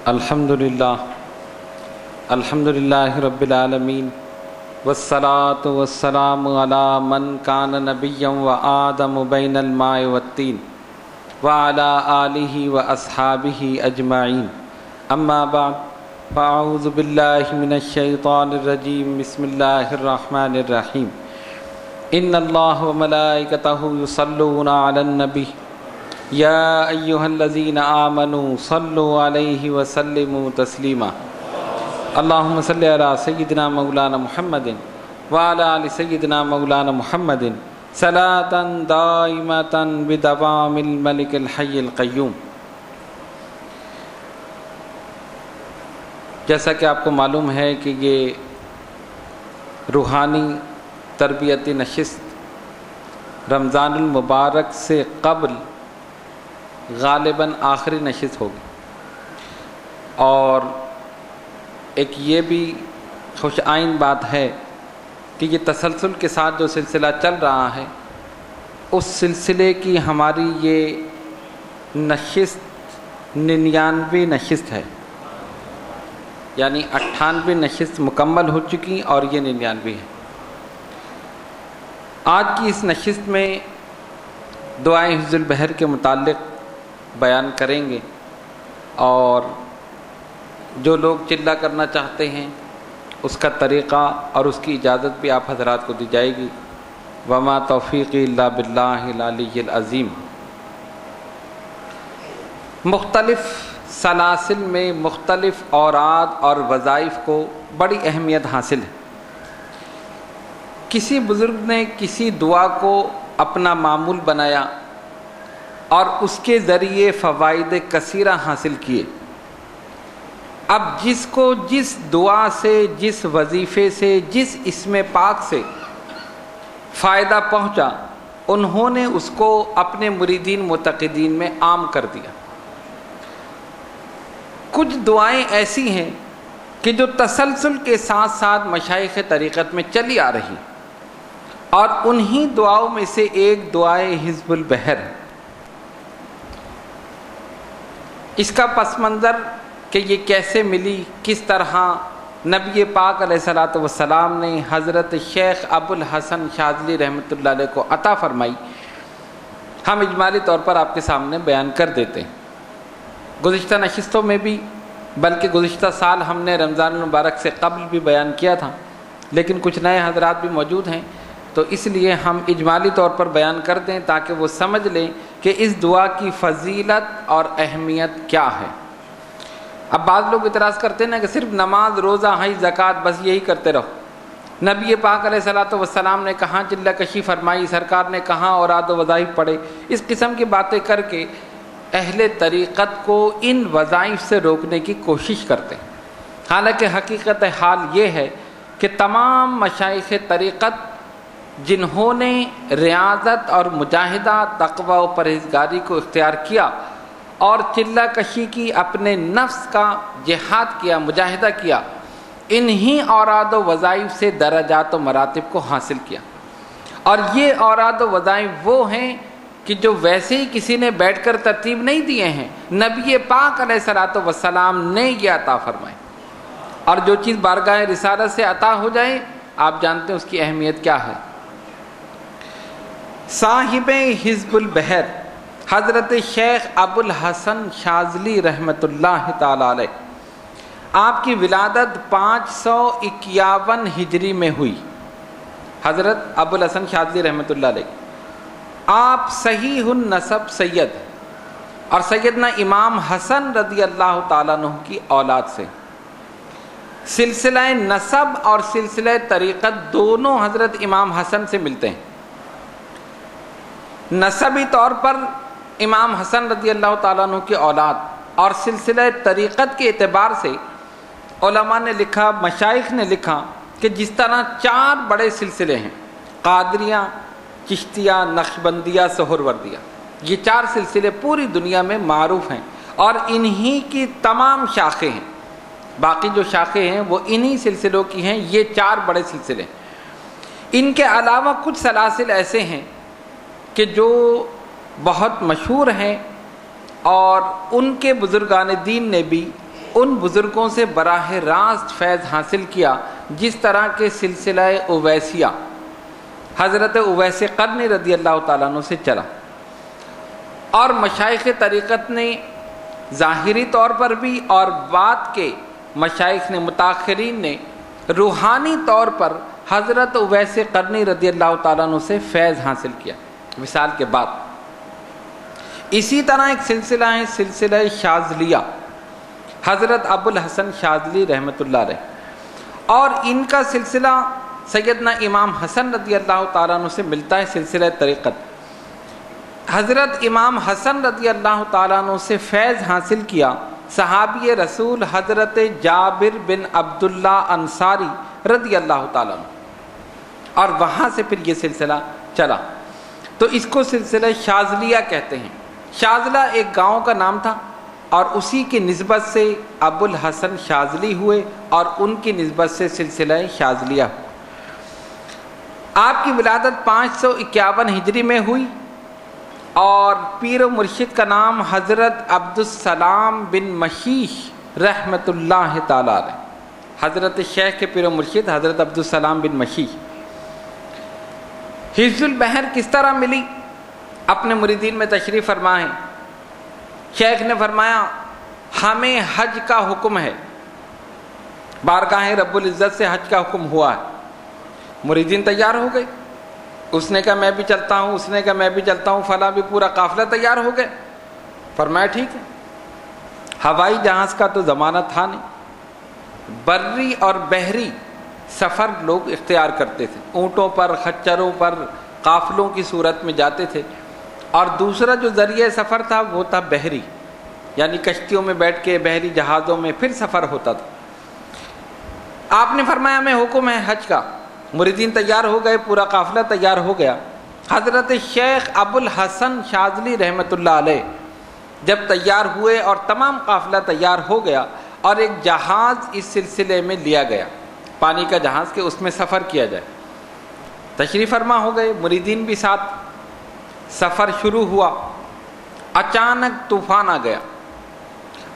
الحمدللہ رب العالمین والصلاة والسلام علی من کان نبیا وآدم بین الماء والطین وعلی آلہ واصحابہ اجمعین اما بعد فاعوذ باللہ من الشیطان الرجیم بسم اللہ الرحمن الرحیم ان اللہ وملائکتہ یصلون علی النبی یا ایہا الذین آمنوا صلوا علیہ وسلموا تسلیما اللہم صلی علی سیدنا مولانا محمد وعلی آل سیدنا مولانا محمد صلاۃ دائمۃ بدوام الملک الحی القیوم۔ جیسا کہ آپ کو معلوم ہے کہ یہ روحانی تربیتی نشست رمضان المبارک سے قبل غالباً آخری نشست ہوگی، اور ایک یہ بھی خوش آئند بات ہے کہ یہ تسلسل کے ساتھ جو سلسلہ چل رہا ہے اس سلسلے کی ہماری یہ نشست 99 نشست ہے، یعنی 98 نشست مکمل ہو چکی اور یہ 99 ہے۔ آج کی اس نشست میں دعائے حفظ البحر کے متعلق بیان کریں گے، اور جو لوگ چلہ کرنا چاہتے ہیں اس کا طریقہ اور اس کی اجازت بھی آپ حضرات کو دی جائے گی۔ وما توفیقی الا باللہ العلی العظیم۔ مختلف سلاسل میں مختلف اوراد اور وظائف کو بڑی اہمیت حاصل ہے۔ کسی بزرگ نے کسی دعا کو اپنا معمول بنایا اور اس کے ذریعے فوائد کثیرہ حاصل کیے۔ اب جس کو جس دعا سے، جس وظیفے سے، جس اسم پاک سے فائدہ پہنچا، انہوں نے اس کو اپنے مریدین معتقدین میں عام کر دیا۔ کچھ دعائیں ایسی ہیں کہ جو تسلسل کے ساتھ ساتھ مشائخ طریقت میں چلی آ رہی، اور انہی دعاؤں میں سے ایک دعائے حزب البحر ہے۔ اس کا پس منظر کہ یہ کیسے ملی، کس طرح نبی پاک علیہ الصلوۃ والسلام نے حضرت شیخ ابو الحسن شاذلی رحمۃ اللہ علیہ کو عطا فرمائی، ہم اجمالی طور پر آپ کے سامنے بیان کر دیتے ہیں۔ گزشتہ نشستوں میں بھی، بلکہ گزشتہ سال ہم نے رمضان المبارک سے قبل بھی بیان کیا تھا، لیکن کچھ نئے حضرات بھی موجود ہیں، تو اس لیے ہم اجمالی طور پر بیان کر دیں تاکہ وہ سمجھ لیں کہ اس دعا کی فضیلت اور اہمیت کیا ہے۔ اب بعض لوگ اعتراض کرتے ہیں نا کہ صرف نماز، روزہ، حج، زکوٰۃ بس یہی کرتے رہو۔ نبی پاک علیہ الصلوۃ والسلام نے کہاں چلہ کشی فرمائی، سرکار نے کہاں اوراد و وظائف پڑھے، اس قسم کی باتیں کر کے اہل طریقت کو ان وظائف سے روکنے کی کوشش کرتے ہیں۔ حالانکہ حقیقت حال یہ ہے کہ تمام مشائخ طریقت جنہوں نے ریاضت اور مجاہدہ، تقوی و پرہیزگاری کو اختیار کیا اور چلہ کشی کی، اپنے نفس کا جہاد کیا، مجاہدہ کیا، انہی اوراد و وظائف سے درجات و مراتب کو حاصل کیا۔ اور یہ اوراد و وظائف وہ ہیں کہ جو ویسے ہی کسی نے بیٹھ کر ترتیب نہیں دیے ہیں، نبی پاک علیہ الصلوۃ والسلام نے یہ عطا فرمائے۔ اور جو چیز بارگاہ رسالت سے عطا ہو جائے، آپ جانتے ہیں اس کی اہمیت کیا ہے۔ صاحب حزب البحر حضرت شیخ ابو الحسن شاذلی رحمۃ اللہ تعالی علیہ، آپ کی ولادت 551 ہجری میں ہوئی۔ حضرت ابو الحسن شاذلی رحمۃ اللہ علیہ، آپ صحیح النسب سید اور سیدنا امام حسن رضی اللہ تعالیٰ عنہ کی اولاد سے، سلسلہ نسب اور سلسلہ طریقت دونوں حضرت امام حسن سے ملتے ہیں۔ نسبی طور پر امام حسن رضی اللہ تعالیٰ عنہ کی اولاد، اور سلسلہ طریقت کے اعتبار سے علماء نے لکھا، مشائخ نے لکھا کہ جس طرح 4 بڑے سلسلے ہیں، قادریہ، چشتیہ، نقشبندیہ، سہروردیہ، یہ 4 سلسلے پوری دنیا میں معروف ہیں، اور انہی کی تمام شاخیں ہیں۔ باقی جو شاخیں ہیں وہ انہی سلسلوں کی ہیں، یہ 4 بڑے سلسلے۔ ان کے علاوہ کچھ سلاسل ایسے ہیں کہ جو بہت مشہور ہیں، اور ان کے بزرگان دین نے بھی ان بزرگوں سے براہ راست فیض حاصل کیا جس طرح کے سلسلہ اویسیہ حضرت اویس قرنی رضی اللہ تعالیٰ عنہ سے چلا، اور مشائخ طریقت نے ظاہری طور پر بھی اور بعد کے مشائخ نے متاخرین نے روحانی طور پر حضرت اویس قرنی رضی اللہ تعالیٰ عنہ سے فیض حاصل کیا وصال کے بعد۔ اسی طرح ایک سلسلہ ہے سلسلہ شاذلیہ حضرت ابو الحسن شاذلی رحمۃ اللہ علیہ، اور ان کا سلسلہ سیدنا امام حسن رضی اللہ تعالیٰ عنہ سے ملتا ہے سلسلہ طریقت۔ حضرت امام حسن رضی اللہ تعالیٰ عنہ سے فیض حاصل کیا صحابی رسول حضرت جابر بن عبداللہ انصاری رضی اللہ تعالیٰ عنہ، اور وہاں سے پھر یہ سلسلہ چلا، تو اس کو سلسلہ شاذلیہ کہتے ہیں۔ شاذلہ ایک گاؤں کا نام تھا، اور اسی کی نسبت سے ابو الحسن شاذلی ہوئے، اور ان کی نسبت سے سلسلہ شاذلیہ ہوا۔ آپ کی ولادت 551 ہجری میں ہوئی، اور پیر و مرشد کا نام حضرت عبدالسلام بن مشیش رحمۃ اللہ تعالی علیہ، حضرت شیخ کے پیر و مرشد حضرت عبدالسلام بن مشیش۔ حفظ البحر کس طرح ملی؟ اپنے مریدین میں تشریف فرما ہے، شیخ نے فرمایا ہمیں حج کا حکم ہے، بارگاہ رب العزت سے حج کا حکم ہوا ہے۔ مریدین تیار ہو گئے، اس نے کہا میں بھی چلتا ہوں، اس نے کہا میں بھی چلتا ہوں، فلاں بھی پورا قافلہ تیار ہو گئے۔ فرمایا ٹھیک ہے۔ ہوائی جہاز کا تو زمانہ تھا نہیں، بری اور بحری سفر لوگ اختیار کرتے تھے، اونٹوں پر، خچروں پر، قافلوں کی صورت میں جاتے تھے، اور دوسرا جو ذریعہ سفر تھا وہ تھا بحری، یعنی کشتیوں میں بیٹھ کے بحری جہازوں میں پھر سفر ہوتا تھا۔ آپ نے فرمایا ہمیں حکم ہے حج کا۔ مریدین تیار ہو گئے، پورا قافلہ تیار ہو گیا۔ حضرت شیخ ابو الحسن شاذلی رحمۃ اللہ علیہ جب تیار ہوئے اور تمام قافلہ تیار ہو گیا، اور ایک جہاز اس سلسلے میں لیا گیا، پانی کا جہاز کہ اس میں سفر کیا جائے، تشریف فرما ہو گئے، مریدین بھی ساتھ۔ سفر شروع ہوا، اچانک طوفان آ گیا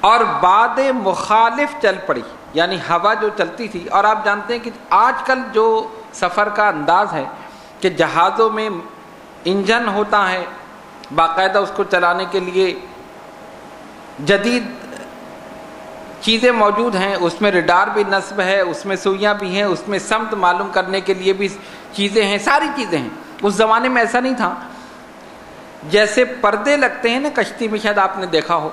اور باد مخالف چل پڑی، یعنی ہوا جو چلتی تھی، اور آپ جانتے ہیں کہ آج کل جو سفر کا انداز ہے کہ جہازوں میں انجن ہوتا ہے، باقاعدہ اس کو چلانے کے لیے جدید چیزیں موجود ہیں، اس میں ریڈار بھی نصب ہے، اس میں سوئیاں بھی ہیں، اس میں سمت معلوم کرنے کے لیے بھی چیزیں ہیں، ساری چیزیں ہیں۔ اس زمانے میں ایسا نہیں تھا، جیسے پردے لگتے ہیں نا کشتی میں، شاید آپ نے دیکھا ہو،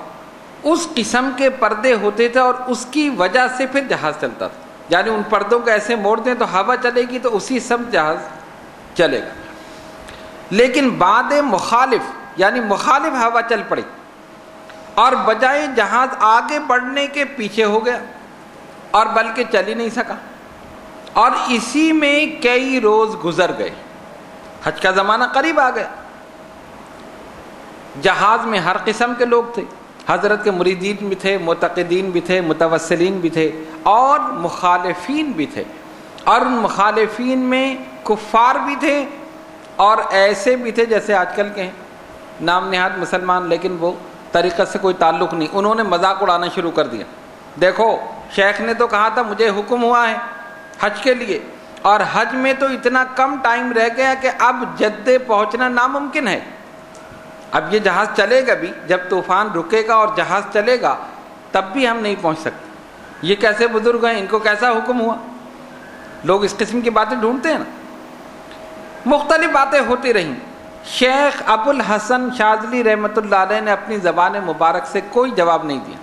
اس قسم کے پردے ہوتے تھے، اور اس کی وجہ سے پھر جہاز چلتا تھا، یعنی ان پردوں کو ایسے موڑ دیں تو ہوا چلے گی تو اسی سمت جہاز چلے گا۔ لیکن بعد مخالف یعنی مخالف ہوا چل پڑی، اور بجائے جہاز آگے بڑھنے کے پیچھے ہو گیا، اور بلکہ چل ہی نہیں سکا، اور اسی میں کئی روز گزر گئے۔ حج کا زمانہ قریب آ گیا، جہاز میں ہر قسم کے لوگ تھے، حضرت کے مریدین بھی تھے، معتقدین بھی تھے، متوسلین بھی تھے، اور مخالفین بھی تھے، اور ان مخالفین میں کفار بھی تھے، اور ایسے بھی تھے جیسے آج کل کے ہیں، نام نہاد مسلمان لیکن وہ طریقت سے کوئی تعلق نہیں۔ انہوں نے مذاق اڑانا شروع کر دیا، دیکھو شیخ نے تو کہا تھا مجھے حکم ہوا ہے حج کے لیے، اور حج میں تو اتنا کم ٹائم رہ گیا کہ اب جدے پہنچنا ناممکن ہے، اب یہ جہاز چلے گا بھی، جب طوفان رکے گا اور جہاز چلے گا تب بھی ہم نہیں پہنچ سکتے، یہ کیسے بزرگ ہیں، ان کو کیسا حکم ہوا؟ لوگ اس قسم کی باتیں ڈھونڈتے ہیں نا۔ مختلف باتیں ہوتی رہیں، شیخ ابو الحسن شاذلی رحمۃ اللہ علیہ نے اپنی زبان مبارک سے کوئی جواب نہیں دیا،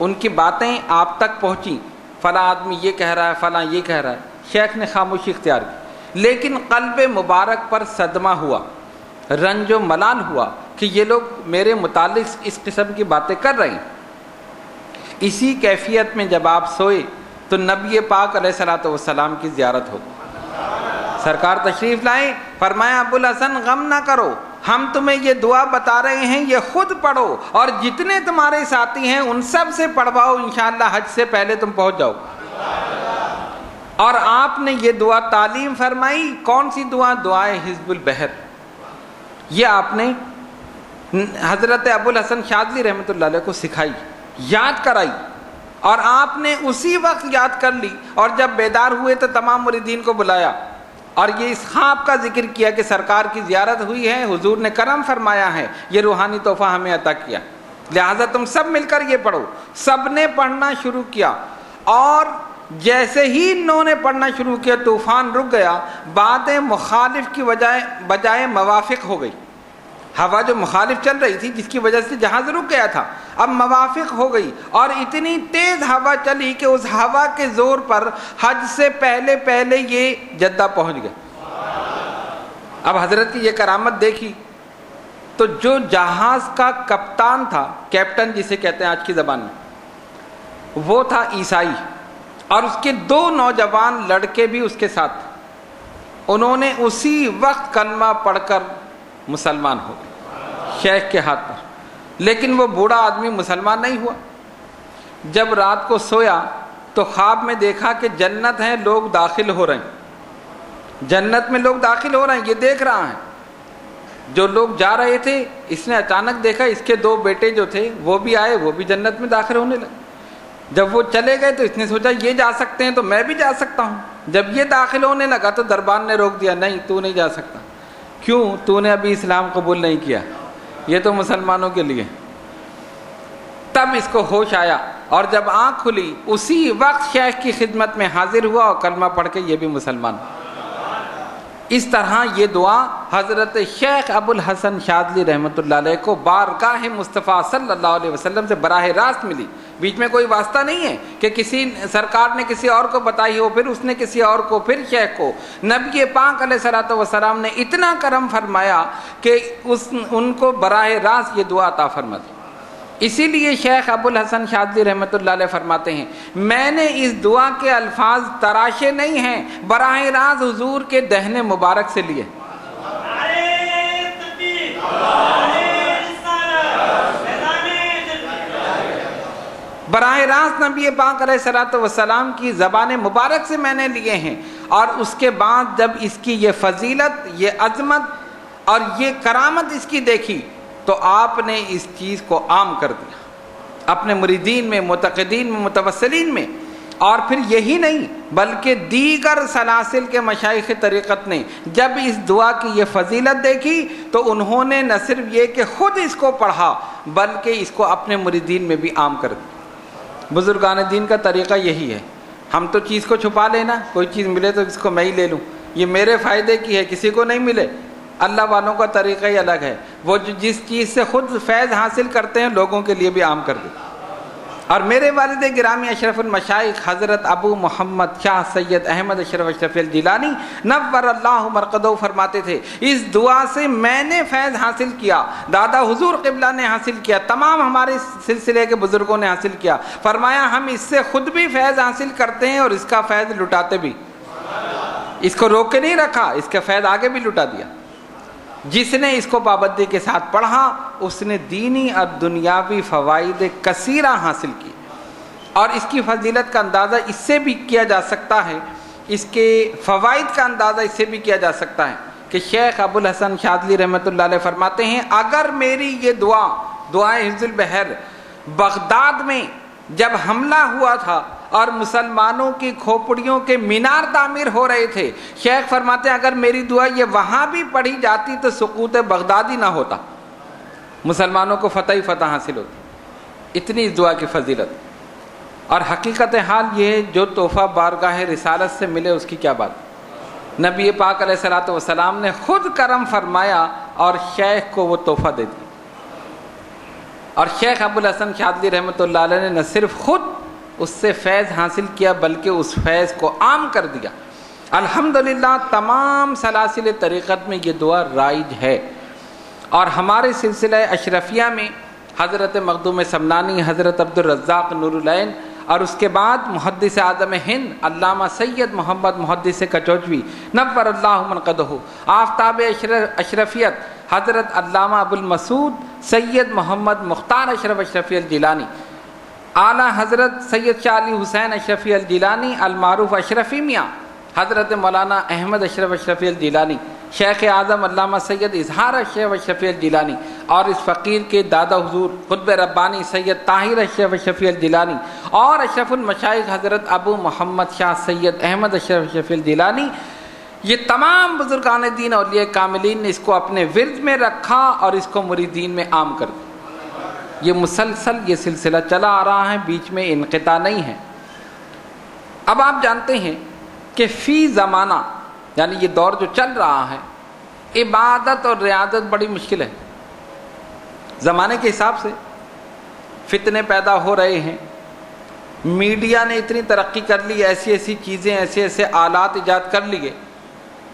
ان کی باتیں آپ تک پہنچیں، فلاں آدمی یہ کہہ رہا ہے، فلاں یہ کہہ رہا ہے، شیخ نے خاموشی اختیار کی، لیکن قلب مبارک پر صدمہ ہوا، رنج و ملال ہوا کہ یہ لوگ میرے متعلق اس قسم کی باتیں کر رہے ہیں۔ اسی کیفیت میں جب آپ سوئے تو نبی پاک علیہ الصلوۃ والسلام کی زیارت ہو، سرکار تشریف لائے، فرمایا ابو الحسن غم نہ کرو، ہم تمہیں یہ دعا بتا رہے ہیں، یہ خود پڑھو، اور جتنے تمہارے ساتھی ہیں ان سب سے پڑھواؤ، انشاءاللہ حج سے پہلے تم پہنچ جاؤ۔ اور آپ نے یہ دعا تعلیم فرمائی، کون سی دعا؟ دعائے حزب البحر، یہ آپ نے حضرت ابو الحسن شاذلی رحمۃ اللہ علیہ کو سکھائی، یاد کرائی، اور آپ نے اسی وقت یاد کر لی، اور جب بیدار ہوئے تو تمام مریدین کو بلایا اور یہ اس خواب کا ذکر کیا کہ سرکار کی زیارت ہوئی ہے، حضور نے کرم فرمایا ہے، یہ روحانی تحفہ ہمیں عطا کیا، لہٰذا تم سب مل کر یہ پڑھو۔ سب نے پڑھنا شروع کیا، اور جیسے ہی انہوں نے پڑھنا شروع کیا طوفان رک گیا، باتیں مخالف کی بجائے موافق ہو گئی۔ ہوا جو مخالف چل رہی تھی، جس کی وجہ سے جہاز رک گیا تھا، اب موافق ہو گئی، اور اتنی تیز ہوا چلی کہ اس ہوا کے زور پر حج سے پہلے یہ جدہ پہنچ گئے۔ اب حضرت کی یہ کرامت دیکھی تو جو جہاز کا کپتان تھا، کیپٹن جسے کہتے ہیں آج کی زبان میں، وہ تھا عیسائی، اور اس کے 2 نوجوان لڑکے بھی اس کے ساتھ، انہوں نے اسی وقت کلمہ پڑھ کر مسلمان ہو گئے شیخ کے ہاتھ پر، لیکن وہ بوڑھا آدمی مسلمان نہیں ہوا۔ جب رات کو سویا تو خواب میں دیکھا کہ جنت ہے، لوگ داخل ہو رہے ہیں، جنت میں لوگ داخل ہو رہے ہیں، یہ دیکھ رہا ہے۔ جو لوگ جا رہے تھے، اس نے اچانک دیکھا اس کے 2 بیٹے جو تھے وہ بھی آئے، وہ بھی جنت میں داخل ہونے لگے۔ جب وہ چلے گئے تو اس نے سوچا یہ جا سکتے ہیں تو میں بھی جا سکتا ہوں۔ جب یہ داخل ہونے لگا تو دربان نے روک دیا، نہیں تو نہیں جا سکتا۔ کیوں؟ تو نے ابھی اسلام قبول نہیں کیا، یہ تو مسلمانوں کے لیے۔ تب اس کو ہوش آیا، اور جب آنکھ کھلی اسی وقت شیخ کی خدمت میں حاضر ہوا اور کلمہ پڑھ کے یہ بھی مسلمان۔ اس طرح یہ دعا حضرت شیخ ابو الحسن شاذلی رحمۃ اللہ علیہ کو بارگاہ مصطفیٰ صلی اللہ علیہ وسلم سے براہ راست ملی، بیچ میں کوئی واسطہ نہیں ہے کہ کسی سرکار نے کسی اور کو بتائی ہو، پھر اس نے کسی اور کو، پھر شیخ کو۔ نبی پاک علیہ الصلوۃ والسلام نے اتنا کرم فرمایا کہ ان کو براہ راست یہ دعا عطا فرما دی۔ اسی لیے شیخ ابو الحسن شاذلی رحمۃ اللہ علیہ فرماتے ہیں، میں نے اس دعا کے الفاظ تراشے نہیں ہیں، براہ راست حضور کے دہن مبارک سے لیے۔ براہ راست نبی پاک علیہ الصلوۃ والسلام کی زبان مبارک سے میں نے لیے ہیں، اور اس کے بعد جب اس کی یہ فضیلت، یہ عظمت اور یہ کرامت اس کی دیکھی تو آپ نے اس چیز کو عام کر دیا اپنے مریدین میں، معتقدین میں، متوسلین میں۔ اور پھر یہی نہیں بلکہ دیگر سلاسل کے مشائخ طریقت نے جب اس دعا کی یہ فضیلت دیکھی تو انہوں نے نہ صرف یہ کہ خود اس کو پڑھا بلکہ اس کو اپنے مریدین میں بھی عام کر دیا۔ بزرگان دین کا طریقہ یہی ہے، ہم تو چیز کو چھپا لینا، کوئی چیز ملے تو اس کو میں ہی لے لوں، یہ میرے فائدے کی ہے، کسی کو نہیں ملے۔ اللہ والوں کا طریقہ ہی الگ ہے، وہ جس چیز سے خود فیض حاصل کرتے ہیں لوگوں کے لیے بھی عام کر دیتے۔ اور میرے والد گرامی اشرف المشائخ حضرت ابو محمد شاہ سید احمد اشرف اشرفی الجیلانی نور اللہ مرقدہ فرماتے تھے، اس دعا سے میں نے فیض حاصل کیا، دادا حضور قبلہ نے حاصل کیا، تمام ہمارے سلسلے کے بزرگوں نے حاصل کیا۔ فرمایا ہم اس سے خود بھی فیض حاصل کرتے ہیں اور اس کا فیض لٹاتے بھی، اس کو روک کے نہیں رکھا، اس کا فیض آگے بھی لٹا دیا۔ جس نے اس کو پابندی کے ساتھ پڑھا اس نے دینی اور دنیاوی فوائد کثیرہ حاصل کی، اور اس کی فضیلت کا اندازہ اس سے بھی کیا جا سکتا ہے، اس کے فوائد کا اندازہ اس سے بھی کیا جا سکتا ہے کہ شیخ ابو الحسن شاذلی رحمۃ اللہ علیہ فرماتے ہیں، اگر میری یہ دعائے حفظ البحر بغداد میں جب حملہ ہوا تھا اور مسلمانوں کی کھوپڑیوں کے مینار تعمیر ہو رہے تھے، شیخ فرماتے ہیں اگر میری دعا یہ وہاں بھی پڑھی جاتی تو سقوط بغدادی نہ ہوتا، مسلمانوں کو فتح ہی فتح حاصل ہوتی۔ اتنی اس دعا کی فضیلت، اور حقیقت حال یہ ہے جو تحفہ بارگاہ رسالت سے ملے اس کی کیا بات۔ نبی پاک علیہ الصلوۃ والسلام نے خود کرم فرمایا اور شیخ کو وہ تحفہ دے دیا، اور شیخ ابو الحسن شاذلی رحمۃ اللہ علیہ نے نہ صرف خود اس سے فیض حاصل کیا بلکہ اس فیض کو عام کر دیا۔ الحمدللہ تمام سلاسل طریقت میں یہ دعا رائج ہے، اور ہمارے سلسلہ اشرفیہ میں حضرت مخدوم سمنانی، حضرت عبد الرزاق نور العین، اور اس کے بعد محدث اعظم ہند علامہ سید محمد محدث کچوچوی نور اللہ منقدہ، آفتاب اشرفیت حضرت علامہ ابو المسعود سید محمد مختار اشرف اشرفی الجیلانی، اعلیٰ حضرت سید شاہ علی حسین اشرفی الجیلانی المعروف اشرفی میاں، حضرت مولانا احمد اشرف اشرفی الجیلانی، شیخ اعظم علامہ سید اظہار اشرف اشرفی الجیلانی، اور اس فقیر کے دادا حضور قطب ربانی سید طاہر اشرف شفیع الجیلانی اور اشرف المشائخ حضرت ابو محمد شاہ سید احمد اشرف شفیع الجیلانی، یہ تمام بزرگان دین اولیاء کاملین نے اس کو اپنے ورد میں رکھا اور اس کو مریدین میں عام کر دیا۔ یہ مسلسل یہ سلسلہ چلا آ رہا ہے، بیچ میں انقطاع نہیں ہے۔ اب آپ جانتے ہیں کہ فی زمانہ یعنی یہ دور جو چل رہا ہے، عبادت اور ریاضت بڑی مشکل ہے۔ زمانے کے حساب سے فتنے پیدا ہو رہے ہیں، میڈیا نے اتنی ترقی کر لی، ایسی ایسی چیزیں، ایسے ایسے آلات ایجاد کر لیے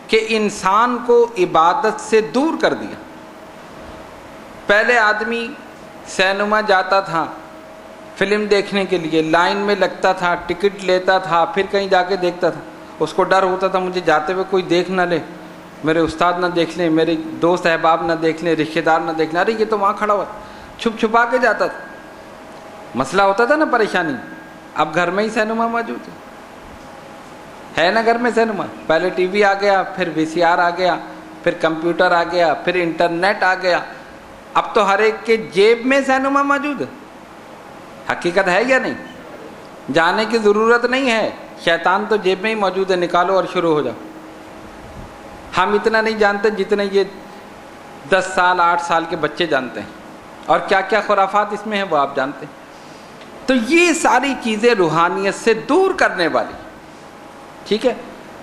کہ انسان کو عبادت سے دور کر دیا۔ پہلے آدمی سینما جاتا تھا فلم دیکھنے کے لیے، لائن میں لگتا تھا، ٹکٹ لیتا تھا، پھر کہیں جا کے دیکھتا تھا، اس کو ڈر ہوتا تھا مجھے جاتے ہوئے کوئی دیکھ نہ لے، میرے استاد نہ دیکھ لیں، میرے دوست احباب نہ دیکھ لیں، رشتہ دار نہ دیکھ لیں، ارے یہ تو وہاں کھڑا ہوا، چھپ چھپا کے جاتا تھا، مسئلہ ہوتا تھا نا، پریشانی۔ اب گھر میں ہی سینما موجود ہے نا، گھر میں سینما، پہلے ٹی وی آ گیا، پھر وی سی آر آ گیا، پھر کمپیوٹر آ گیا، پھر انٹرنیٹ آ گیا، اب تو ہر ایک کے جیب میں سینما موجود ہے۔ حقیقت ہے یا نہیں؟ جانے کی ضرورت نہیں ہے، شیطان تو جیب میں ہی موجود ہے، نکالو اور شروع ہو جاؤ۔ ہم اتنا نہیں جانتے جتنے یہ 10 سال 8 سال کے بچے جانتے ہیں، اور کیا کیا خرافات اس میں ہیں وہ آپ جانتے ہیں۔ تو یہ ساری چیزیں روحانیت سے دور کرنے والی، ٹھیک ہے۔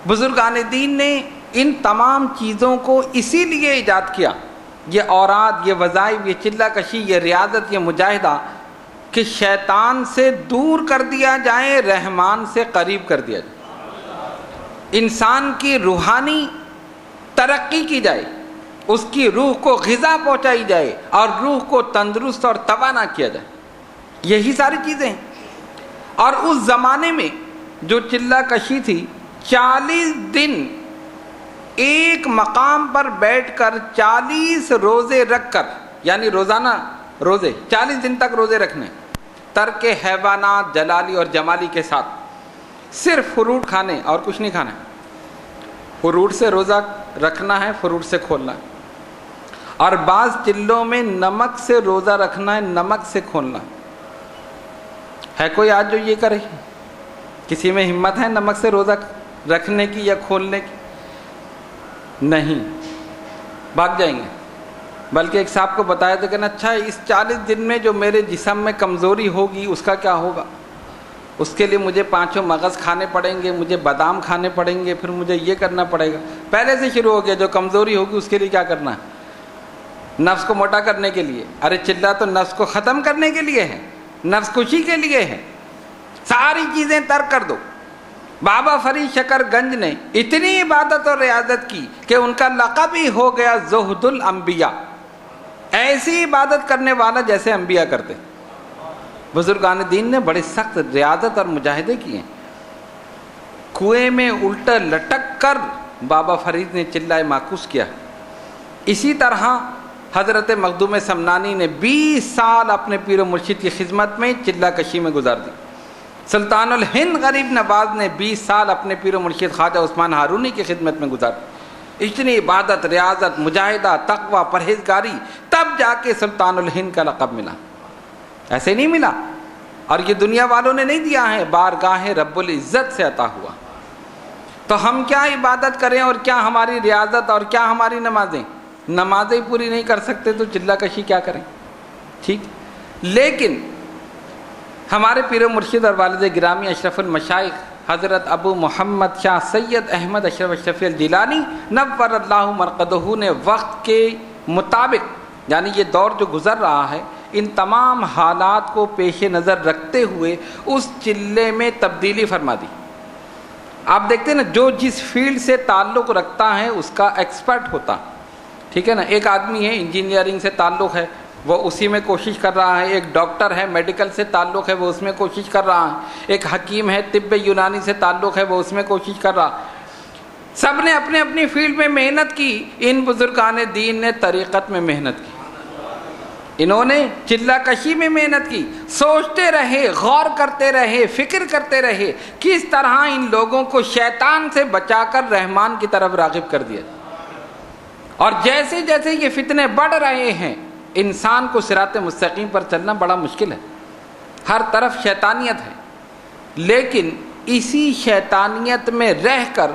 بزرگان دین نے ان تمام چیزوں کو اسی لیے ایجاد کیا، یہ اوراد، یہ وظائف، یہ چلہ کشی، یہ ریاضت، یہ مجاہدہ، کہ شیطان سے دور کر دیا جائے، رحمان سے قریب کر دیا جائے، انسان کی روحانی ترقی کی جائے، اس کی روح کو غذا پہنچائی جائے اور روح کو تندرست اور توانا کیا جائے، یہی ساری چیزیں ہیں۔ اور اس زمانے میں جو چلہ کشی تھی، 40 دن ایک مقام پر بیٹھ کر 40 روزے رکھ کر، یعنی روزانہ روزے 40 دن تک روزے رکھنے، ترک حیوانات جلالی اور جمالی کے ساتھ، صرف فروٹ کھانے اور کچھ نہیں کھانا۔ فروٹ سے روزہ رکھنا ہے، فروٹ سے کھولنا ہے، اور بعض چلوں میں نمک سے روزہ رکھنا ہے، نمک سے کھولنا ہے۔ کوئی آج جو یہ کرے؟ کسی میں ہمت ہے نمک سے روزہ رکھنے کی یا کھولنے کی؟ نہیں، بھاگ جائیں گے۔ بلکہ ایک صاحب کو بتایا تھا کہ اچھا اس 40 دن میں جو میرے جسم میں کمزوری ہوگی اس کا کیا ہوگا؟ اس کے لیے مجھے 5 مغز کھانے پڑیں گے، مجھے بادام کھانے پڑیں گے، پھر مجھے یہ کرنا پڑے گا۔ پہلے سے شروع ہو گیا، جو کمزوری ہوگی اس کے لیے کیا کرنا ہے؟ نفس کو موٹا کرنے کے لیے۔ ارے چلہ تو نفس کو ختم کرنے کے لیے ہے، نفس کشی کے لیے ہے، ساری چیزیں ترک کر دو۔ بابا فرید شکر گنج نے اتنی عبادت اور ریاضت کی کہ ان کا لقب ہی ہو گیا زہد الانبیاء، ایسی عبادت کرنے والا جیسے انبیاء کرتے۔ بزرگان دین نے بڑے سخت ریاضت اور مجاہدے کیے، کنویں میں الٹا لٹک کر بابا فرید نے چلہ معکوس کیا۔ اسی طرح حضرت مخدوم سمنانی نے 20 سال اپنے پیر و مرشد کی خدمت میں چلہ کشی میں گزار دی۔ سلطان الہند غریب نواز نے 20 سال اپنے پیر و مرشد خواجہ عثمان ہارونی کی خدمت میں گزار دی۔ اتنی عبادت، ریاضت، مجاہدہ، تقوی، پرہیزگاری، تب جا کے سلطان الہند کا لقب ملا، ایسے نہیں ملا۔ اور یہ دنیا والوں نے نہیں دیا ہے، بارگاہ رب العزت سے عطا ہوا۔ تو ہم کیا عبادت کریں اور کیا ہماری ریاضت اور کیا ہماری نمازیں پوری نہیں کر سکتے تو چلہ کشی کیا کریں؟ ٹھیک۔ لیکن ہمارے پیر و مرشد اور والد گرامی اشرف المشائخ حضرت ابو محمد شاہ سید احمد اشرف شفیع الجیلانی نور اللہ مرقدہ نے وقت کے مطابق، یعنی یہ دور جو گزر رہا ہے، ان تمام حالات کو پیش نظر رکھتے ہوئے اس چلے میں تبدیلی فرما دی۔ آپ دیکھتے ہیں نا، جو جس فیلڈ سے تعلق رکھتا ہے اس کا ایکسپرٹ ہوتا، ٹھیک ہے نا۔ ایک آدمی ہے انجینئرنگ سے تعلق ہے، وہ اسی میں کوشش کر رہا ہے۔ ایک ڈاکٹر ہے، میڈیکل سے تعلق ہے، وہ اس میں کوشش کر رہا ہے۔ ایک حکیم ہے، طب یونانی سے تعلق ہے، وہ اس میں کوشش کر رہا۔ سب نے اپنے اپنی فیلڈ میں محنت کی۔ ان بزرگان دین نے طریقت میں محنت کی، انہوں نے چلہ کشی میں محنت کی، سوچتے رہے، غور کرتے رہے، فکر کرتے رہے کس طرح ان لوگوں کو شیطان سے بچا کر رحمان کی طرف راغب کر دیا۔ اور جیسے جیسے یہ فتنے بڑھ رہے ہیں، انسان کو صراط مستقیم پر چلنا بڑا مشکل ہے، ہر طرف شیطانیت ہے، لیکن اسی شیطانیت میں رہ کر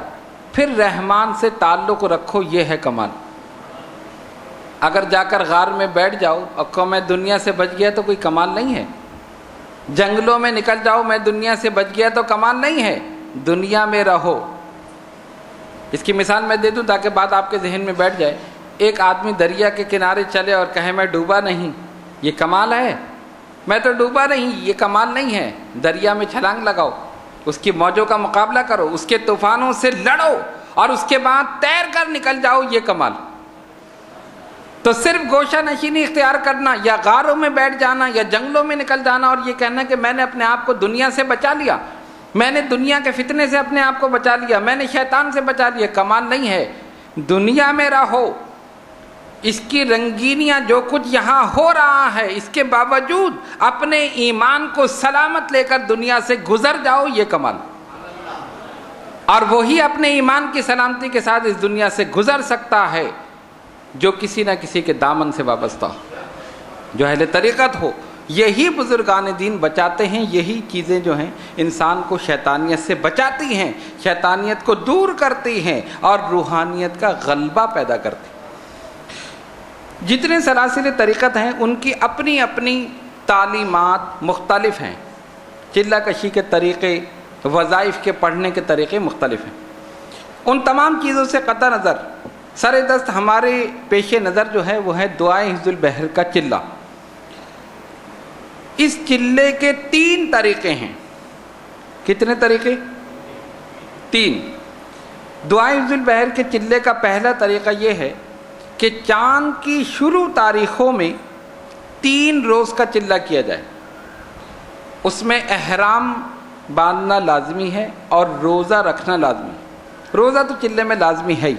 پھر رحمان سے تعلق رکھو، یہ ہے کمال۔ اگر جا کر غار میں بیٹھ جاؤ اور کہو میں دنیا سے بچ گیا تو کوئی کمال نہیں ہے، جنگلوں میں نکل جاؤ میں دنیا سے بچ گیا تو کمال نہیں ہے، دنیا میں رہو۔ اس کی مثال میں دے دوں تاکہ بات آپ کے ذہن میں بیٹھ جائے۔ ایک آدمی دریا کے کنارے چلے اور کہے میں ڈوبا نہیں، یہ کمال ہے؟ میں تو ڈوبا نہیں، یہ کمال نہیں ہے۔ دریا میں چھلانگ لگاؤ، اس کی موجوں کا مقابلہ کرو، اس کے طوفانوں سے لڑو اور اس کے بعد تیر کر نکل جاؤ، یہ کمال۔ تو صرف گوشہ نشینی اختیار کرنا یا غاروں میں بیٹھ جانا یا جنگلوں میں نکل جانا اور یہ کہنا کہ میں نے اپنے آپ کو دنیا سے بچا لیا، میں نے دنیا کے فتنے سے اپنے آپ کو بچا لیا، میں نے شیطان سے بچا لیا، کمال نہیں ہے۔ دنیا میں رہو، اس کی رنگینیاں جو کچھ یہاں ہو رہا ہے اس کے باوجود اپنے ایمان کو سلامت لے کر دنیا سے گزر جاؤ، یہ کمال۔ اور وہی اپنے ایمان کی سلامتی کے ساتھ اس دنیا سے گزر سکتا ہے جو کسی نہ کسی کے دامن سے وابستہ ہو، جو اہل طریقت ہو۔ یہی بزرگان دین بچاتے ہیں، یہی چیزیں جو ہیں انسان کو شیطانیت سے بچاتی ہیں، شیطانیت کو دور کرتی ہیں اور روحانیت کا غلبہ پیدا کرتی ہیں۔ جتنے سلاسل طریقت ہیں ان کی اپنی اپنی تعلیمات مختلف ہیں، چلہ کشی کے طریقے، وظائف کے پڑھنے کے طریقے مختلف ہیں۔ ان تمام چیزوں سے قطع نظر سر دست ہمارے پیش نظر جو ہے وہ ہے دعائے حفظ البحر کا چلہ۔ اس چلے کے 3 طریقے ہیں۔ کتنے طریقے؟ 3۔ دعائے حفظ البحر کے چلے کا پہلا طریقہ یہ ہے کہ چاند کی شروع تاریخوں میں 3 روز کا چلہ کیا جائے، اس میں احرام باندھنا لازمی ہے اور روزہ رکھنا لازمی ہے۔ روزہ تو چلے میں لازمی ہے ہی،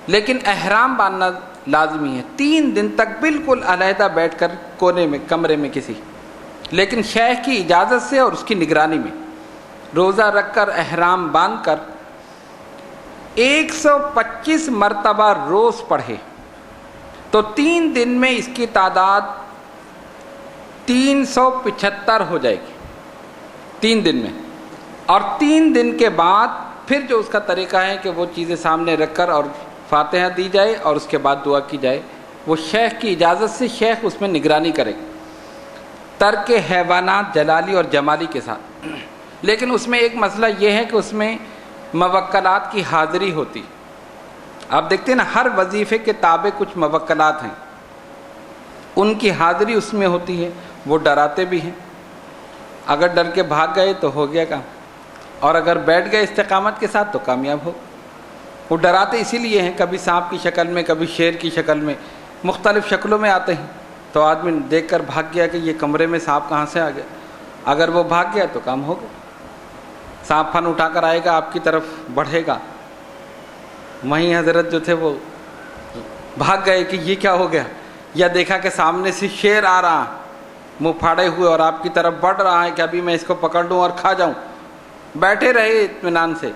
لیکن احرام باندھنا لازمی ہے۔ 3 دن تک بالکل علیحدہ بیٹھ کر کونے میں کمرے میں کسی، لیکن شیخ کی اجازت سے اور اس کی نگرانی میں روزہ رکھ کر احرام باندھ کر 125 مرتبہ روز پڑھے تو 3 دن میں اس کی تعداد 375 ہو جائے گی 3 دن میں۔ اور 3 دن کے بعد پھر جو اس کا طریقہ ہے کہ وہ چیزیں سامنے رکھ کر اور فاتحہ دی جائے اور اس کے بعد دعا کی جائے، وہ شیخ کی اجازت سے شیخ اس میں نگرانی کرے گا، ترک حیوانات جلالی اور جمالی کے ساتھ۔ لیکن اس میں ایک مسئلہ یہ ہے کہ اس میں موکلات کی حاضری ہوتی۔ آپ دیکھتے ہیں نا ہر وظیفے کے تابع کچھ موکلات ہیں، ان کی حاضری اس میں ہوتی ہے۔ وہ ڈراتے بھی ہیں، اگر ڈر کے بھاگ گئے تو ہو گیا کام، اور اگر بیٹھ گئے استقامت کے ساتھ تو کامیاب ہو۔ وہ ڈراتے اسی لیے ہیں، کبھی سانپ کی شکل میں، کبھی شیر کی شکل میں، مختلف شکلوں میں آتے ہیں، تو آدمی دیکھ کر بھاگ گیا کہ یہ کمرے میں سانپ کہاں سے آ گیا۔ اگر وہ بھاگ گیا تو کام ہو گیا، سانپ پھن اٹھا کر آئے گا، آپ کی طرف بڑھے گا۔ وہیں حضرت جو تھے وہ بھاگ گئے کہ یہ کیا ہو گیا، یا دیکھا کہ سامنے سے شیر آ رہا منہ پھاڑے ہوئے اور آپ کی طرف بڑھ رہا ہے کہ ابھی میں اس کو پکڑ لوں اور کھا جاؤں۔ بیٹھے رہے اطمینان سے۔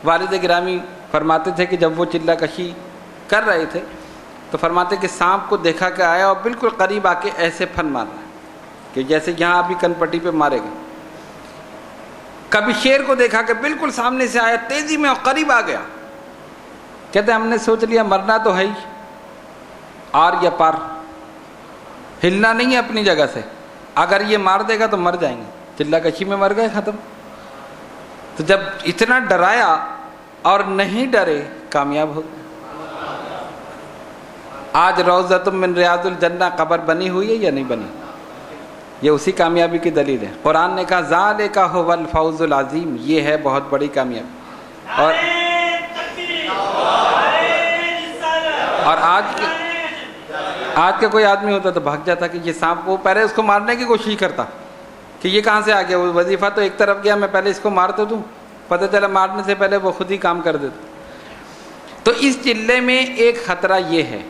والد گرامی فرماتے تھے کہ جب وہ چلہ کشی کر رہے تھے تو فرماتے کہ سانپ کو دیکھا کہ آیا اور بالکل قریب آ کے ایسے پھن مارنا کہ جیسے یہاں ابھی کن پٹی پہ مارے گئے۔ کبھی شیر کو دیکھا کہ بالکل سامنے سے آیا تیزی میں اور قریب آ گیا۔ کہتے ہم نے سوچ لیا مرنا تو ہے ہی، آر یا پار، ہلنا نہیں ہے اپنی جگہ سے، اگر یہ مار دے گا تو مر جائیں گے۔ چلہ کشی میں مر گئے، ختم۔ تو جب اتنا ڈرایا اور نہیں ڈرے، کامیاب ہو۔ آج روضۃ من ریاض الجنہ قبر بنی ہوئی ہے یا نہیں بنی؟ یہ اسی کامیابی کی دلیل ہے۔ قرآن نے کہا ذالک ھو الفوز العظیم، یہ ہے بہت بڑی کامیابی۔ اور آج کا کوئی آدمی ہوتا تو بھاگ جاتا کہ یہ سانپ، وہ پہلے اس کو مارنے کی کوشش کرتا کہ یہ کہاں سے آ گیا، وہ وظیفہ تو ایک طرف گیا، میں پہلے اس کو مار تو دوں، پتہ چلا مارنے سے پہلے وہ خود ہی کام کر دیتا۔ تو اس چلے میں ایک خطرہ یہ ہے،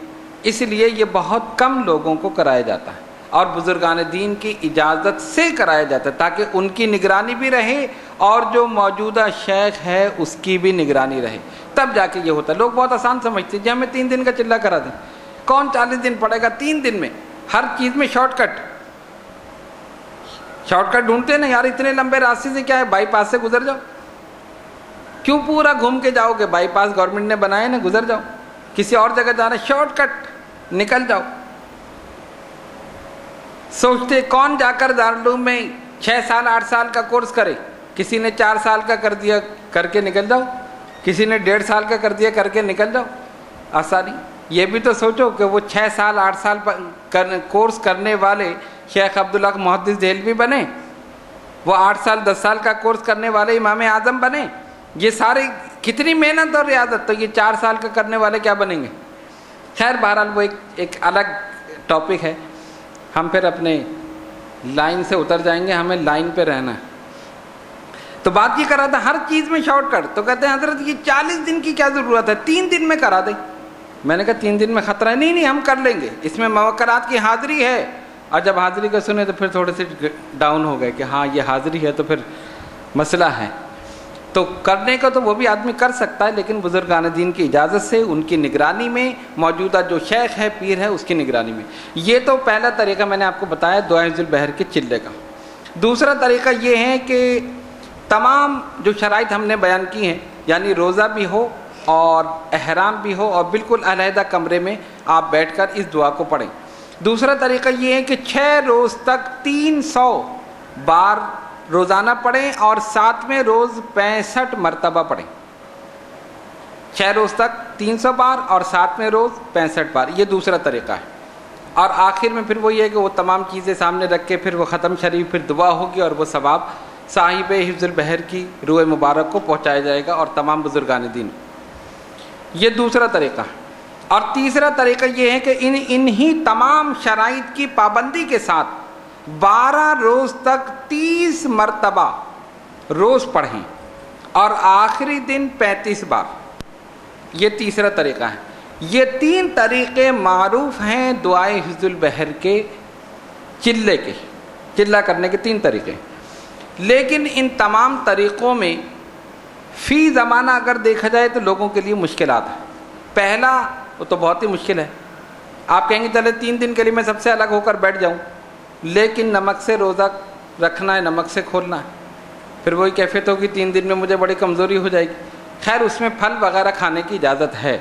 اس لیے یہ بہت کم لوگوں کو کرایا جاتا ہے اور بزرگان دین کی اجازت سے کرایا جاتا ہے تاکہ ان کی نگرانی بھی رہے اور جو موجودہ شیخ ہے اس کی بھی نگرانی رہے، تب جا کے یہ ہوتا ہے۔ لوگ بہت آسان سمجھتے ہیں جی ہمیں 3 دن کا چلہ کرا دیں، کون 40 دن پڑھے گا 3 دن میں؟ ہر چیز میں شارٹ کٹ ڈھونڈتے ہیں نا یار، اتنے لمبے راستے سے کیا ہے، بائی پاس سے گزر جاؤ، کیوں پورا گھوم کے جاؤ گے؟ بائی پاس گورنمنٹ نے بنائے نا، گزر جاؤ، کسی اور جگہ جانا شارٹ کٹ نکل جاؤ۔ سوچتے کون جا کر دارالعلوم میں 6 سال 8 سال کا کورس کرے، کسی نے 4 سال کا کر دیا، کر کے نکل جاؤ، کسی نے 1.5 سال کا کر دیا، کر کے نکل جاؤ، آسانی۔ یہ بھی تو سوچو کہ وہ 6 سال 8 سال کورس کرنے والے شیخ عبدالحق محدث دہلوی بنے، وہ 8 سال 10 سال کا کورس کرنے والے امام اعظم بنے، یہ سارے کتنی محنت اور ریاضت، تو یہ 4 سال کا کرنے والے کیا بنیں گے؟ خیر بہرحال وہ ایک الگ ٹاپک ہے، ہم پھر اپنے لائن سے اتر جائیں گے، ہمیں لائن پہ رہنا ہے۔ تو بات یہ کر رہا تھا ہر چیز میں شارٹ کٹ، تو کہتے ہیں حضرت یہ 40 دن کی کیا ضرورت ہے، 3 دن میں کرا دیں۔ میں نے کہا 3 دن میں خطرہ ہے؟ نہیں ہم کر لیں گے، اس میں موقرات کی حاضری ہے۔ اور جب حاضری کا سنے تو پھر تھوڑے سے ڈاؤن ہو گئے کہ ہاں یہ حاضری ہے تو پھر مسئلہ ہے، تو کرنے کا تو وہ بھی آدمی کر سکتا ہے، لیکن بزرگان دین کی اجازت سے، ان کی نگرانی میں، موجودہ جو شیخ ہے پیر ہے اس کی نگرانی میں۔ یہ تو پہلا طریقہ میں نے آپ کو بتایا دعائے حفظ البحر کے چلے کا۔ دوسرا طریقہ یہ ہے کہ تمام جو شرائط ہم نے بیان کی ہیں، یعنی روزہ بھی ہو اور احرام بھی ہو اور بالکل علیحدہ کمرے میں آپ بیٹھ کر اس دعا کو پڑھیں۔ دوسرا طریقہ یہ ہے کہ 6 روز تک 300 بار روزانہ پڑھیں اور 7ویں روز 65 مرتبہ پڑھیں۔ 6 روز تک 300 بار اور 7ویں روز 65 بار، یہ دوسرا طریقہ ہے۔ اور آخر میں پھر وہ یہ ہے کہ وہ تمام چیزیں سامنے رکھ کے پھر وہ ختم شریف پھر دعا ہوگی اور وہ ثواب صاحب حفظ البحر کی روح مبارک کو پہنچایا جائے گا اور تمام بزرگان دین۔ یہ دوسرا طریقہ ہے۔ اور تیسرا طریقہ یہ ہے کہ انہی تمام شرائط کی پابندی کے ساتھ 12 روز تک 30 مرتبہ روز پڑھیں اور آخری دن 35 بار، یہ تیسرا طریقہ ہے۔ یہ 3 طریقے معروف ہیں دعائے حفظ البحر کے چلے کے، چلہ کرنے کے 3 طریقے۔ لیکن ان تمام طریقوں میں فی زمانہ اگر دیکھا جائے تو لوگوں کے لیے مشکلات ہیں۔ پہلا وہ تو بہت ہی مشکل ہے، آپ کہیں گے چلے 3 دن کے لیے میں سب سے الگ ہو کر بیٹھ جاؤں، لیکن نمک سے روزہ رکھنا ہے، نمک سے کھولنا ہے، پھر وہی کیفیت ہوگی 3 دن میں مجھے بڑی کمزوری ہو جائے گی۔ خیر اس میں پھل وغیرہ کھانے کی اجازت ہے،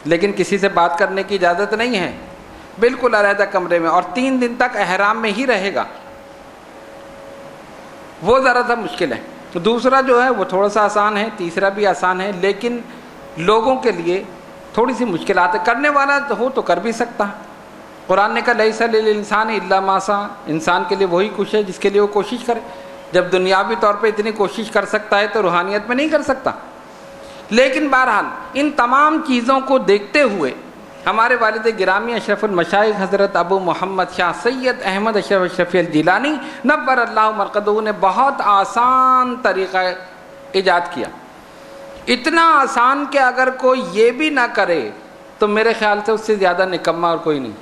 لیکن کسی سے بات کرنے کی اجازت نہیں ہے، بالکل علیحدہ کمرے میں، اور 3 دن تک احرام میں ہی رہے گا، وہ ذرا سا مشکل ہے۔ دوسرا جو ہے وہ تھوڑا سا آسان ہے، تیسرا بھی آسان ہے، لیکن لوگوں کے لیے تھوڑی سی مشکلات ہے۔ کرنے والا ہو تو کر بھی سکتا ہے، قرآن نے کہا لیس للانسان الا ما سعی، انسان کے لیے وہی کچھ ہے جس کے لیے وہ کوشش کرے۔ جب دنیاوی طور پہ اتنی کوشش کر سکتا ہے تو روحانیت میں نہیں کر سکتا۔ لیکن بہرحال ان تمام چیزوں کو دیکھتے ہوئے ہمارے والد گرامی اشرف المشائخ حضرت ابو محمد شاہ سید احمد اشرف اشرفی الجیلانی نور اللہ مرقدہ نے بہت آسان طریقہ ایجاد کیا، اتنا آسان کہ اگر کوئی یہ بھی نہ کرے تو میرے خیال سے اس سے زیادہ نکما اور کوئی نہیں۔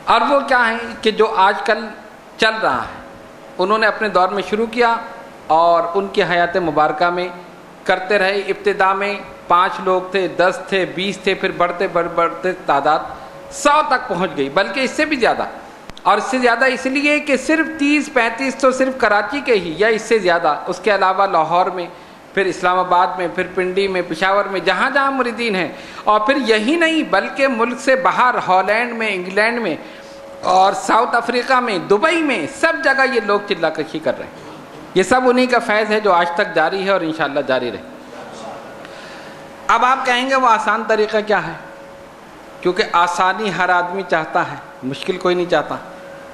اور وہ کیا ہے کہ جو آج کل چل رہا ہے، انہوں نے اپنے دور میں شروع کیا اور ان کی حیات مبارکہ میں کرتے رہے۔ ابتدا میں 5 لوگ تھے، 10 تھے، 20 تھے، پھر بڑھتے تعداد 100 تک پہنچ گئی، بلکہ اس سے بھی زیادہ۔ اور اس سے زیادہ اس لیے کہ صرف 30-35 تو صرف کراچی کے ہی، یا اس سے زیادہ، اس کے علاوہ لاہور میں، پھر اسلام آباد میں، پھر پنڈی میں، پشاور میں، جہاں جہاں مریدین ہیں۔ اور پھر یہی نہیں بلکہ ملک سے باہر ہالینڈ میں، انگلینڈ میں اور ساؤتھ افریقہ میں، دبئی میں، سب جگہ یہ لوگ چلہ کشی کر رہے ہیں۔ یہ سب انہی کا فیض ہے جو آج تک جاری ہے اور انشاءاللہ جاری رہے۔ اب آپ کہیں گے وہ آسان طریقہ کیا ہے؟ کیونکہ آسانی ہر آدمی چاہتا ہے، مشکل کوئی نہیں چاہتا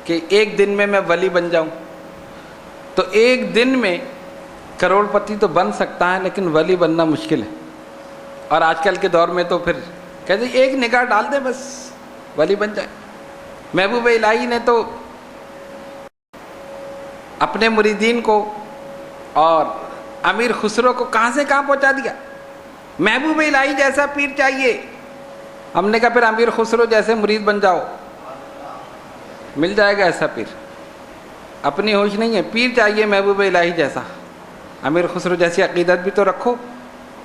کہ ایک دن میں ولی بن جاؤں۔ تو ایک دن میں کروڑ پتی تو بن سکتا ہے، لیکن ولی بننا مشکل ہے۔ اور آج کل کے دور میں تو پھر کہتے ہیں ایک نگاہ ڈال دے بس ولی بن جائے۔ محبوب الہی نے تو اپنے مریدین کو اور امیر خسرو کو کہاں سے کہاں پہنچا دیا۔ محبوب الہی جیسا پیر چاہیے، ہم نے کہا پھر امیر خسرو جیسے مرید بن جاؤ، مل جائے گا ایسا پیر؟ اپنی ہوش نہیں ہے، پیر چاہیے محبوب الہی جیسا، امیر خسرو جیسی عقیدت بھی تو رکھو،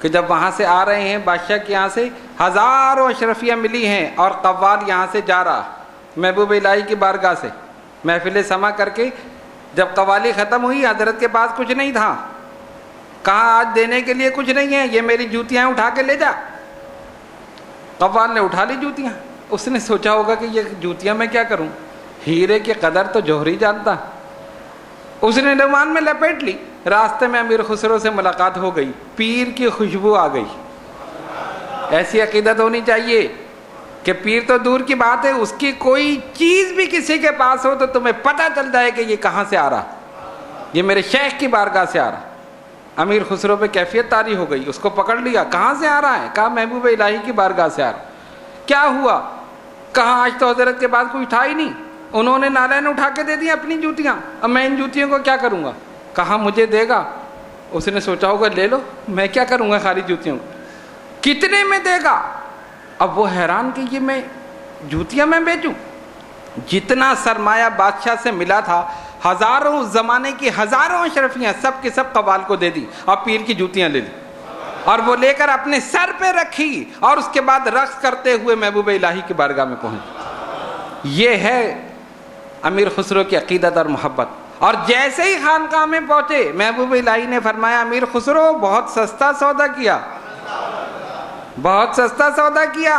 کہ جب وہاں سے آ رہے ہیں بادشاہ کے یہاں سے ہزاروں اشرفیہ ملی ہیں اور قوال یہاں سے جا رہا محبوب الہی کی بارگاہ سے محفل سما کر کے، جب قوالی ختم ہوئی حضرت کے پاس کچھ نہیں تھا، کہا آج دینے کے لیے کچھ نہیں ہے، یہ میری جوتیاں اٹھا کے لے جا۔ قوال نے اٹھا لی جوتیاں، اس نے سوچا ہوگا کہ یہ جوتیاں میں کیا کروں، ہیرے کی قدر تو جوہری جانتا، اس نے رومال میں لپیٹ لی۔ راستے میں امیر خسرو سے ملاقات ہو گئی، پیر کی خوشبو آ گئی۔ ایسی عقیدت ہونی چاہیے کہ پیر تو دور کی بات ہے، اس کی کوئی چیز بھی کسی کے پاس ہو تو تمہیں پتہ چل جائے کہ یہ کہاں سے آ رہا، یہ میرے شیخ کی بارگاہ سے آ رہا۔ امیر خسرو پہ کیفیت طاری ہو گئی، اس کو پکڑ لیا، کہاں سے آ رہا ہے؟ کہا محبوب الہی کی بارگاہ سے آ رہا۔ کیا ہوا؟ کہا آج تو حضرت کے پاس کوئی تھا ہی نہیں، انہوں نے نالین اٹھا کے دے دی اپنی جوتیاں، اب میں ان جوتیوں کو کیا کروں گا؟ کہا مجھے دے گا؟ اس نے سوچا ہوگا لے لو، میں کیا کروں گا خالی جوتیوں کو، کتنے میں دے گا؟ اب وہ حیران کہ یہ میں جوتیاں میں بیچوں؟ جتنا سرمایہ بادشاہ سے ملا تھا، ہزاروں زمانے کی ہزاروں اشرفیاں سب کے سب قوال کو دے دی اور پیر کی جوتیاں لے لی اور وہ لے کر اپنے سر پہ رکھی اور اس کے بعد رقص کرتے ہوئے محبوب الہی کی بارگاہ میں پہنچ۔ یہ ہے امیر خسرو کی عقیدت اور محبت۔ اور جیسے ہی خانقاہ میں پہنچے محبوب الہی نے فرمایا امیر خسرو بہت سستا سودا کیا، بہت سستا سودا کیا،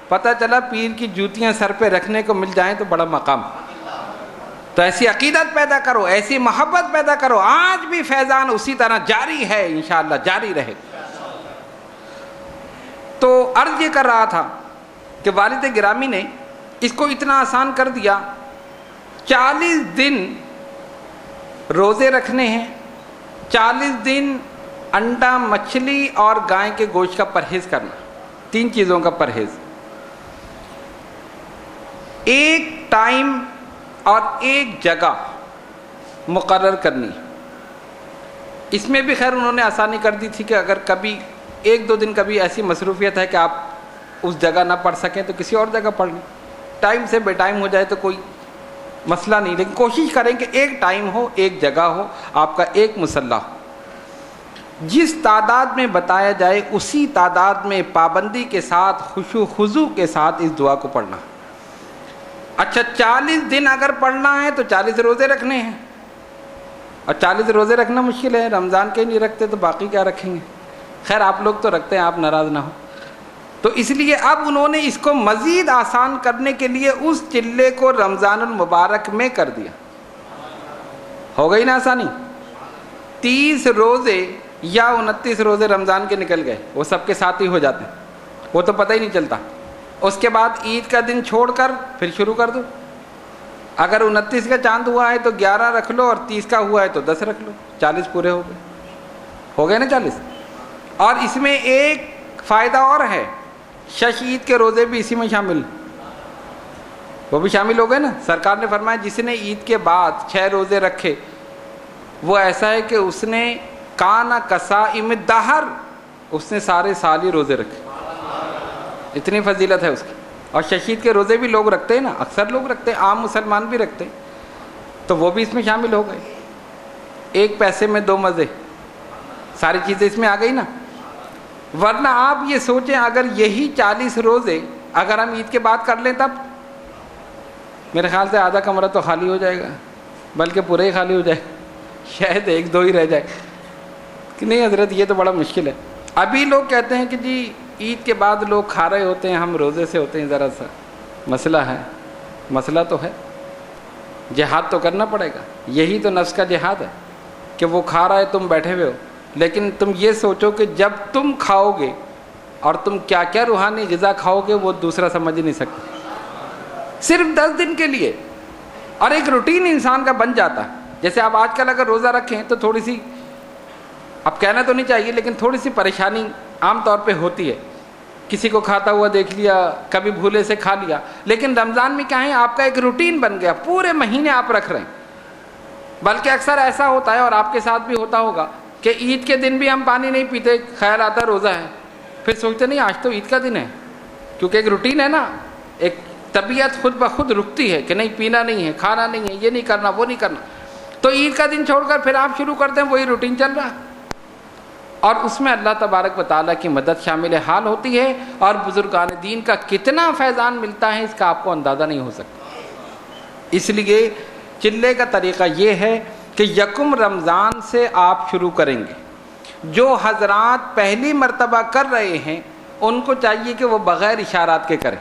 پتہ چلا پیر کی جوتیاں سر پہ رکھنے کو مل جائیں تو بڑا مقام۔ تو ایسی عقیدت پیدا کرو، ایسی محبت پیدا کرو، آج بھی فیضان اسی طرح جاری ہے، انشاءاللہ جاری رہے۔ تو عرض یہ کر رہا تھا کہ والد گرامی نے اس کو اتنا آسان کر دیا، 40 دن روزے رکھنے ہیں، 40 دن انڈا مچھلی اور گائے کے گوشت کا پرہیز کرنا، 3 چیزوں کا پرہیز، ایک ٹائم اور ایک جگہ مقرر کرنی۔ اس میں بھی خیر انہوں نے آسانی کر دی تھی کہ اگر کبھی 1-2 دن کبھی ایسی مصروفیت ہے کہ آپ اس جگہ نہ پڑھ سکیں تو کسی اور جگہ پڑھ لیں، ٹائم سے بے ٹائم ہو جائے تو کوئی مسئلہ نہیں، لیکن کوشش کریں کہ ایک ٹائم ہو، ایک جگہ ہو، آپ کا ایک مصلی ہو، جس تعداد میں بتایا جائے اسی تعداد میں پابندی کے ساتھ خشوع و خضوع کے ساتھ اس دعا کو پڑھنا۔ اچھا 40 دن اگر پڑھنا ہے تو 40 روزے رکھنے ہیں، اور 40 روزے رکھنا مشکل ہے، رمضان کے نہیں رکھتے تو باقی کیا رکھیں گے؟ خیر آپ لوگ تو رکھتے ہیں، آپ ناراض نہ ہو۔ تو اس لیے اب انہوں نے اس کو مزید آسان کرنے کے لیے اس چلے کو رمضان المبارک میں کر دیا۔ ہو گئی نا آسانی؟ 30 روزے یا 29 روزے رمضان کے نکل گئے، وہ سب کے ساتھ ہی ہو جاتے ہیں، وہ تو پتہ ہی نہیں چلتا۔ اس کے بعد عید کا دن چھوڑ کر پھر شروع کر دو، اگر 29 کا چاند ہوا ہے تو 11 رکھ لو، اور 30 کا ہوا ہے تو 10 رکھ لو، 40 پورے ہو گئے نا 40۔ اور اس میں ایک فائدہ اور ہے، شش عید کے روزے بھی اسی میں شامل، وہ بھی شامل ہو گئے نا۔ سرکار نے فرمایا جس نے عید کے بعد 6 روزے رکھے وہ ایسا ہے کہ اس نے کانا کصائم الدہر، اس نے سارے سال ہی روزے رکھے، اتنی فضیلت ہے اس کی۔ اور شش عید کے روزے بھی لوگ رکھتے ہیں نا، اکثر لوگ رکھتے ہیں، عام مسلمان بھی رکھتے ہیں، تو وہ بھی اس میں شامل ہو گئے۔ ایک پیسے میں 2 مزے، ساری چیزیں اس میں آ گئی نا۔ ورنہ آپ یہ سوچیں اگر یہی 40 روزے اگر ہم عید کے بعد کر لیں تب میرے خیال سے آدھا کمرہ تو خالی ہو جائے گا، بلکہ پورا ہی خالی ہو جائے، شاید 1-2 ہی رہ جائے کہ نہیں حضرت یہ تو بڑا مشکل ہے۔ ابھی لوگ کہتے ہیں کہ جی عید کے بعد لوگ کھا رہے ہوتے ہیں، ہم روزے سے ہوتے ہیں، ذرا سا مسئلہ ہے۔ مسئلہ تو ہے، جہاد تو کرنا پڑے گا، یہی تو نفس کا جہاد ہے کہ وہ کھا رہا ہے تم بیٹھے ہوئے ہو، لیکن تم یہ سوچو کہ جب تم کھاؤ گے اور تم کیا کیا روحانی غذا کھاؤ گے وہ دوسرا سمجھ نہیں سکتا، صرف 10 دن کے لیے، اور ایک روٹین انسان کا بن جاتا ہے۔ جیسے آپ آج کل اگر روزہ رکھیں تو تھوڑی سی، اب کہنا تو نہیں چاہیے لیکن تھوڑی سی پریشانی عام طور پہ ہوتی ہے، کسی کو کھاتا ہوا دیکھ لیا، کبھی بھولے سے کھا لیا، لیکن رمضان میں کیا ہے آپ کا ایک روٹین بن گیا، پورے مہینے آپ رکھ رہے ہیں۔ بلکہ اکثر ایسا ہوتا ہے اور آپ کے ساتھ بھی ہوتا ہوگا کہ عید کے دن بھی ہم پانی نہیں پیتے، خیال آتا ہے روزہ ہے، پھر سوچتے نہیں آج تو عید کا دن ہے، کیونکہ ایک روٹین ہے نا، ایک طبیعت خود بخود رکتی ہے کہ نہیں پینا نہیں ہے، کھانا نہیں ہے، یہ نہیں کرنا وہ نہیں کرنا، تو عید کا دن چھوڑ کر پھر آپ شروع کرتے ہیں وہی روٹین چل رہا۔ اور اس میں اللہ تبارک و تعالیٰ کی مدد شامل حال ہوتی ہے، اور بزرگان دین کا کتنا فیضان ملتا ہے اس کا آپ کو اندازہ نہیں ہو سکتا۔ اس لیے چلے کا طریقہ یہ ہے کہ یکم رمضان سے آپ شروع کریں گے۔ جو حضرات پہلی مرتبہ کر رہے ہیں ان کو چاہیے کہ وہ بغیر اشارات کے کریں۔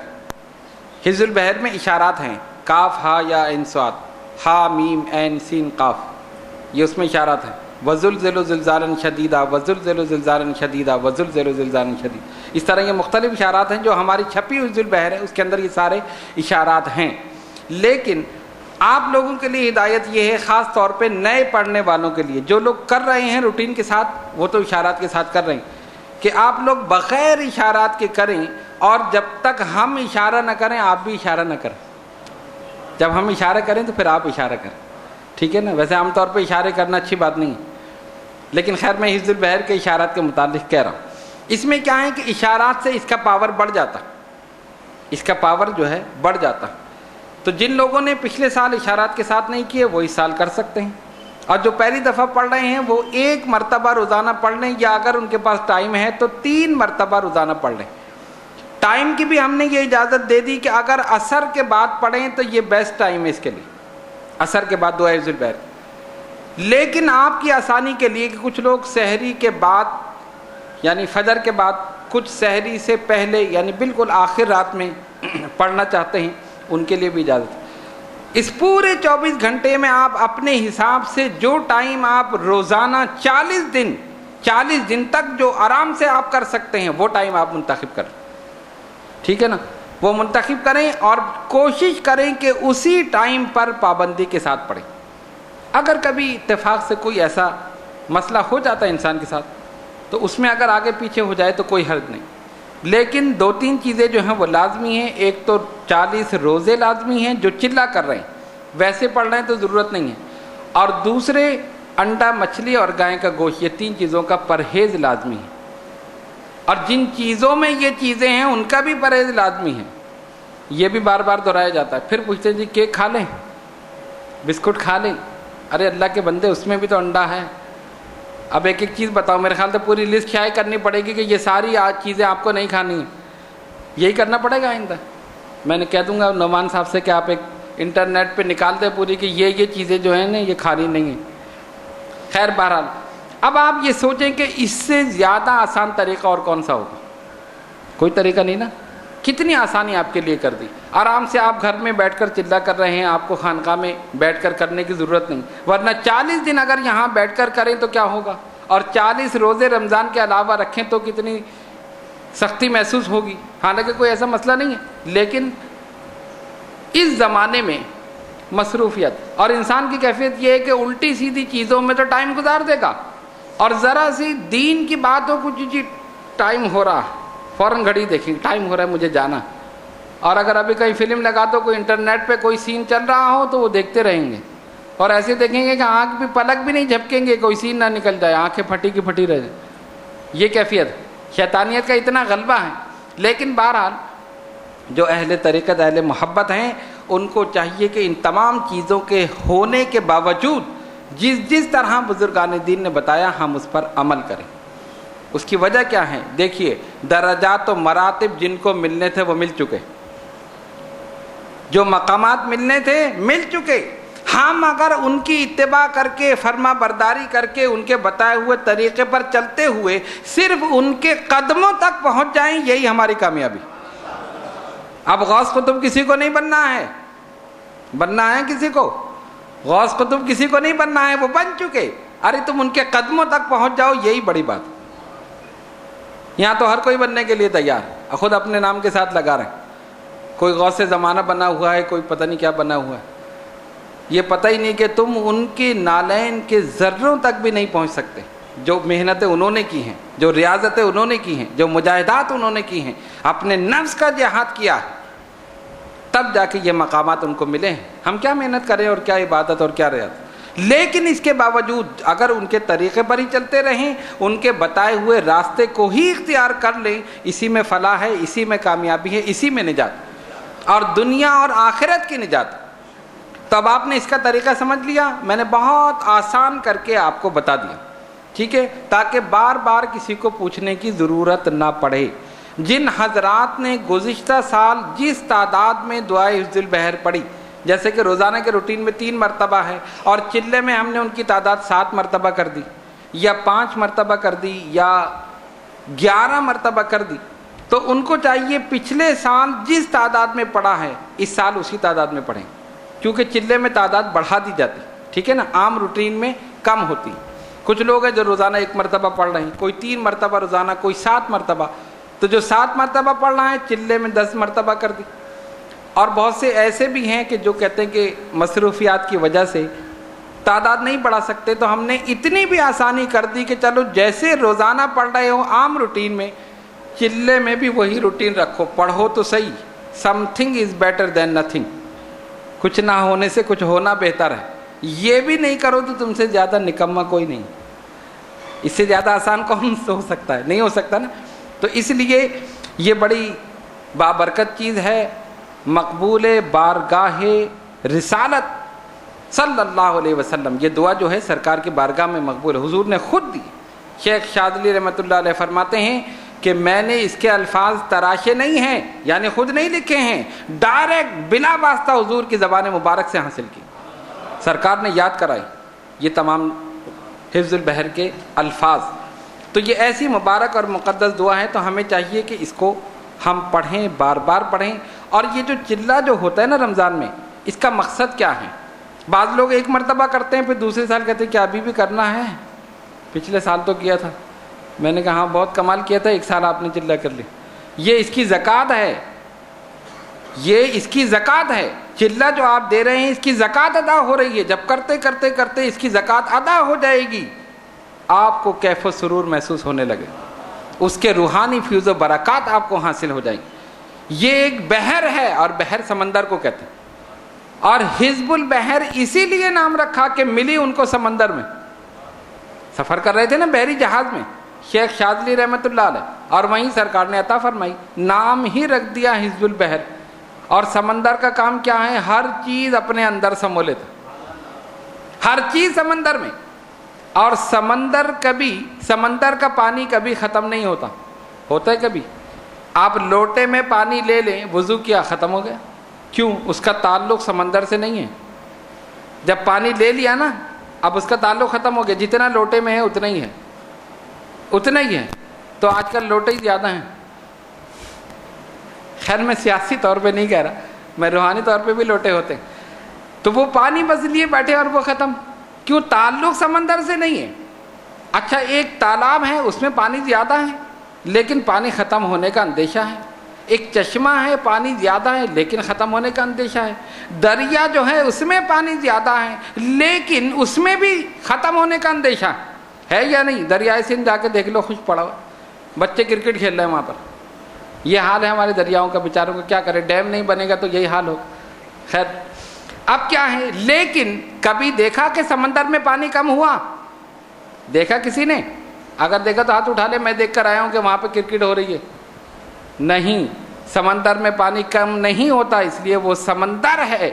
حزب البحر میں اشارات ہیں، کاف ہا یا عین صاد، ہا میم عین سین قاف، یہ اس میں اشارات ہیں۔ وزلزلوا زلزالا شدیدا، وزلزلوا زلزالا شدیدا، وزلزلوا زلزالا شدیدا، اس طرح یہ مختلف اشارات ہیں جو ہماری چھپی ہوئی حزب البحر ہے، اس کے اندر یہ سارے اشارات ہیں۔ لیکن آپ لوگوں کے لیے ہدایت یہ ہے، خاص طور پہ نئے پڑھنے والوں کے لیے، جو لوگ کر رہے ہیں روٹین کے ساتھ وہ تو اشارات کے ساتھ کر رہے ہیں، کہ آپ لوگ بغیر اشارات کے کریں، اور جب تک ہم اشارہ نہ کریں آپ بھی اشارہ نہ کریں۔ جب ہم اشارہ کریں تو پھر آپ اشارہ کریں، ٹھیک ہے نا؟ ویسے عام طور پہ اشارے کرنا اچھی بات نہیں ہے، لیکن خیر میں حزب البحر کے اشارات کے متعلق کہہ رہا ہوں۔ اس میں کیا ہے کہ اشارات سے اس کا پاور بڑھ جاتا، اس کا پاور جو ہے بڑھ جاتا۔ تو جن لوگوں نے پچھلے سال اشارات کے ساتھ نہیں کیے وہ اس سال کر سکتے ہیں، اور جو پہلی دفعہ پڑھ رہے ہیں وہ ایک مرتبہ روزانہ پڑھ لیں، یا اگر ان کے پاس ٹائم ہے تو 3 مرتبہ روزانہ پڑھ لیں۔ ٹائم کی بھی ہم نے یہ اجازت دے دی کہ اگر عصر کے بعد پڑھیں تو یہ بیسٹ ٹائم ہے اس کے لیے، عصر کے بعد دعا حزب البحر۔ لیکن آپ کی آسانی کے لیے کہ کچھ لوگ سحری کے بعد یعنی فجر کے بعد، کچھ سحری سے پہلے یعنی بالکل آخر رات میں پڑھنا چاہتے ہیں، ان کے لیے بھی اجازت ہے۔ اس پورے 24 گھنٹے میں آپ اپنے حساب سے جو ٹائم آپ روزانہ 40 دن تک جو آرام سے آپ کر سکتے ہیں وہ ٹائم آپ منتخب کریں، ٹھیک ہے نا؟ وہ منتخب کریں اور کوشش کریں کہ اسی ٹائم پر پابندی کے ساتھ پڑھیں۔ اگر کبھی اتفاق سے کوئی ایسا مسئلہ ہو جاتا ہے انسان کے ساتھ تو اس میں اگر آگے پیچھے ہو جائے تو کوئی حرج نہیں، لیکن 2-3 چیزیں جو ہیں وہ لازمی ہیں۔ ایک تو 40 روزے لازمی ہیں، جو چلا کر رہے ہیں، ویسے پڑھ رہے ہیں تو ضرورت نہیں ہے، اور دوسرے انڈا، مچھلی اور گائے کا گوشت، یہ 3 چیزوں کا پرہیز لازمی ہے، اور جن چیزوں میں یہ چیزیں ہیں ان کا بھی پرہیز لازمی ہے۔ یہ بھی بار بار دہرایا جاتا ہے۔ پھر پوچھتے ہیں جی کیک کھا لیں، بسکٹ کھا لیں، ارے اللہ کے بندے اس میں بھی تو انڈا ہے۔ اب ایک چیز بتاؤ، میرے خیال سے پوری لسٹ شائع کرنی پڑے گی کہ یہ ساری چیزیں آپ کو نہیں کھانی ہیں، یہی کرنا پڑے گا آئندہ۔ میں نے کہہ دوں گا نعمان صاحب سے کہ آپ ایک انٹرنیٹ پہ نکال دیں پوری کہ یہ چیزیں جو ہیں نا یہ کھانی نہیں ہیں۔ خیر بہرحال اب آپ یہ سوچیں کہ اس سے زیادہ آسان طریقہ اور کون سا ہوگا؟ کوئی طریقہ نہیں نا۔ کتنی آسانی آپ کے لیے کر دی، آرام سے آپ گھر میں بیٹھ کر چلا کر رہے ہیں، آپ کو خانقاہ میں بیٹھ کر کرنے کی ضرورت نہیں، ورنہ 40 دن اگر یہاں بیٹھ کر کریں تو کیا ہوگا، اور 40 روزے رمضان کے علاوہ رکھیں تو کتنی سختی محسوس ہوگی۔ حالانکہ کوئی ایسا مسئلہ نہیں ہے، لیکن اس زمانے میں مصروفیت اور انسان کی کیفیت یہ ہے کہ الٹی سیدھی چیزوں میں تو ٹائم گزار دے گا، اور ذرا سی دین کی بات ہو، کچھ جی ٹائم ہو رہا، فوراً گھڑی دیکھیں ٹائم ہو رہا ہے مجھے جانا، اور اگر ابھی کہیں فلم لگا دو، کوئی انٹرنیٹ پہ کوئی سین چل رہا ہو تو وہ دیکھتے رہیں گے، اور ایسے دیکھیں گے کہ آنکھ بھی پلک بھی نہیں جھپکیں گے کوئی سین نہ نکل جائے، آنکھیں پھٹی کی پھٹی رہ جائیں۔ یہ کیفیت شیطانیت کا اتنا غلبہ ہے۔ لیکن بہرحال جو اہل طریقت، اہل محبت ہیں، ان کو چاہیے کہ ان تمام چیزوں کے ہونے کے باوجود جس طرح بزرگان دین نے بتایا ہم اس پر عمل کریں۔ اس کی وجہ کیا ہے؟ دیکھیے درجات و مراتب جن کو ملنے تھے وہ مل چکے، جو مقامات ملنے تھے مل چکے۔ ہم اگر ان کی اتباع کر کے، فرما برداری کر کے، ان کے بتائے ہوئے طریقے پر چلتے ہوئے صرف ان کے قدموں تک پہنچ جائیں، یہی ہماری کامیابی۔ اب غوث قطب کسی کو نہیں بننا ہے، بننا ہے کسی کو؟ غوث قطب کسی کو نہیں بننا ہے، وہ بن چکے۔ ارے تم ان کے قدموں تک پہنچ جاؤ، یہی بڑی بات۔ یہاں تو ہر کوئی بننے کے لیے تیار، خود اپنے نام کے ساتھ لگا رہے ہیں، کوئی غوث زمانہ بنا ہوا ہے، کوئی پتہ نہیں کیا بنا ہوا ہے، یہ پتہ ہی نہیں کہ تم ان کے نالین کے ذروں تک بھی نہیں پہنچ سکتے۔ جو محنتیں انہوں نے کی ہیں، جو ریاضتیں انہوں نے کی ہیں، جو مجاہدات انہوں نے کی ہیں، اپنے نفس کا جہاد کیا ہے، تب جا کے یہ مقامات ان کو ملے ہیں۔ ہم کیا محنت کریں اور کیا عبادت اور کیا ریاضت، لیکن اس کے باوجود اگر ان کے طریقے پر ہی چلتے رہیں، ان کے بتائے ہوئے راستے کو ہی اختیار کر لیں، اسی میں فلاح ہے، اسی میں کامیابی ہے، اسی میں نجات، اور دنیا اور آخرت کی نجات۔ تو اب آپ نے اس کا طریقہ سمجھ لیا، میں نے بہت آسان کر کے آپ کو بتا دیا۔ ٹھیک ہے، تاکہ بار بار کسی کو پوچھنے کی ضرورت نہ پڑے۔ جن حضرات نے گزشتہ سال جس تعداد میں دعائے حفظ البحر پڑھی، جیسے کہ روزانہ کے روٹین میں 3 مرتبہ ہے اور چلے میں ہم نے ان کی تعداد 7 مرتبہ کر دی یا 5 مرتبہ کر دی یا 11 مرتبہ کر دی، تو ان کو چاہیے پچھلے سال جس تعداد میں پڑھا ہے اس سال اسی تعداد میں پڑھیں، کیونکہ چلے میں تعداد بڑھا دی جاتی، ٹھیک ہے نا، عام روٹین میں کم ہوتی۔ کچھ لوگ ہیں جو روزانہ 1 مرتبہ پڑھ رہے ہیں، کوئی 3 مرتبہ روزانہ، کوئی 7 مرتبہ، تو جو 7 مرتبہ پڑھ رہا ہے چلے میں 10 مرتبہ کر دی۔ اور بہت سے ایسے بھی ہیں کہ جو کہتے ہیں کہ مصروفیات کی وجہ سے تعداد نہیں بڑھا سکتے، تو ہم نے اتنی بھی آسانی کر دی کہ چلو جیسے روزانہ پڑھ رہے ہو عام روٹین میں، چلے میں بھی وہی روٹین رکھو، پڑھو تو صحیح۔ Some thing is better than nothing, کچھ نہ ہونے سے کچھ ہونا بہتر ہے۔ یہ بھی نہیں کرو تو تم سے زیادہ نکما کوئی نہیں، اس سے زیادہ آسان کون ہو سکتا ہے؟ نہیں ہو سکتا نا۔ تو اس لیے یہ بڑی بابرکت چیز ہے، مقبول بارگاہ رسالت صلی اللہ علیہ وسلم۔ یہ دعا جو ہے سرکار کی بارگاہ میں مقبول، حضور نے خود دی۔ شیخ شاذلی رحمۃ اللہ علیہ فرماتے ہیں کہ میں نے اس کے الفاظ تراشے نہیں ہیں، یعنی خود نہیں لکھے ہیں، ڈائریکٹ بلا واسطہ حضور کی زبان مبارک سے حاصل کی، سرکار نے یاد کرائی یہ تمام حفظ البحر کے الفاظ۔ تو یہ ایسی مبارک اور مقدس دعا ہے، تو ہمیں چاہیے کہ اس کو ہم پڑھیں، بار بار پڑھیں۔ اور یہ جو چلہ جو ہوتا ہے نا رمضان میں، اس کا مقصد کیا ہے؟ بعض لوگ 1 مرتبہ کرتے ہیں، پھر دوسرے سال کہتے ہیں کہ ابھی بھی کرنا ہے، پچھلے سال تو کیا تھا۔ میں نے کہا ہاں بہت کمال کیا تھا، 1 سال آپ نے چلہ کر لی۔ یہ اس کی زکوٰۃ ہے، یہ اس کی زکوٰۃ ہے، چلہ جو آپ دے رہے ہیں اس کی زکوٰۃ ادا ہو رہی ہے۔ جب کرتے کرتے کرتے اس کی زکوٰۃ ادا ہو جائے گی، آپ کو کیف و سرور محسوس ہونے لگے، اس کے روحانی فیض و برکات آپ کو حاصل ہو جائیں گی۔ یہ ایک بحر ہے، اور بحر سمندر کو کہتے ہیں، اور حزب البحر اسی لیے نام رکھا کہ ملی ان کو سمندر میں، سفر کر رہے تھے نا بحری جہاز میں شیخ شاذلی رحمۃ اللہ علیہ، اور وہیں سرکار نے عطا فرمائی، نام ہی رکھ دیا حزب البحر۔ اور سمندر کا کام کیا ہے؟ ہر چیز اپنے اندر سمو لیتا، ہر چیز سمندر میں۔ اور سمندر کا پانی کبھی ختم نہیں ہوتا، ہوتا ہے کبھی؟ آپ لوٹے میں پانی لے لیں، وضو کیا ختم ہو گیا، کیوں؟ اس کا تعلق سمندر سے نہیں ہے۔ جب پانی لے لیا نا، اب اس کا تعلق ختم ہو گیا، جتنا لوٹے میں ہے اتنا ہی ہے، اتنا ہی ہے۔ تو آج کل لوٹے ہی زیادہ ہیں، خیر میں سیاسی طور پہ نہیں کہہ رہا، میں روحانی طور پہ بھی لوٹے ہوتے ہیں۔ تو وہ پانی بس لیے بیٹھے اور وہ ختم، کیوں؟ تعلق سمندر سے نہیں ہے۔ اچھا ایک تالاب ہے، اس میں پانی زیادہ ہے لیکن پانی ختم ہونے کا اندیشہ ہے۔ ایک چشمہ ہے، پانی زیادہ ہے لیکن ختم ہونے کا اندیشہ ہے۔ دریا جو ہے اس میں پانی زیادہ ہے لیکن اس میں بھی ختم ہونے کا اندیشہ ہے یا نہیں؟ دریائے سندھ جا کے دیکھ لو، خوش پڑا ہوا، بچے کرکٹ کھیل رہے ہیں وہاں پر۔ یہ حال ہے ہمارے دریاؤں کا، بیچاروں کا کیا کرے، ڈیم نہیں بنے گا تو یہی حال ہو۔ خیر اب کیا ہے، لیکن کبھی دیکھا کہ سمندر میں پانی کم ہوا؟ دیکھا کسی نے؟ اگر دیکھا تو ہاتھ اٹھا لے، میں دیکھ کر آیا ہوں کہ وہاں پہ کرکٹ ہو رہی ہے۔ نہیں، سمندر میں پانی کم نہیں ہوتا، اس لیے وہ سمندر ہے۔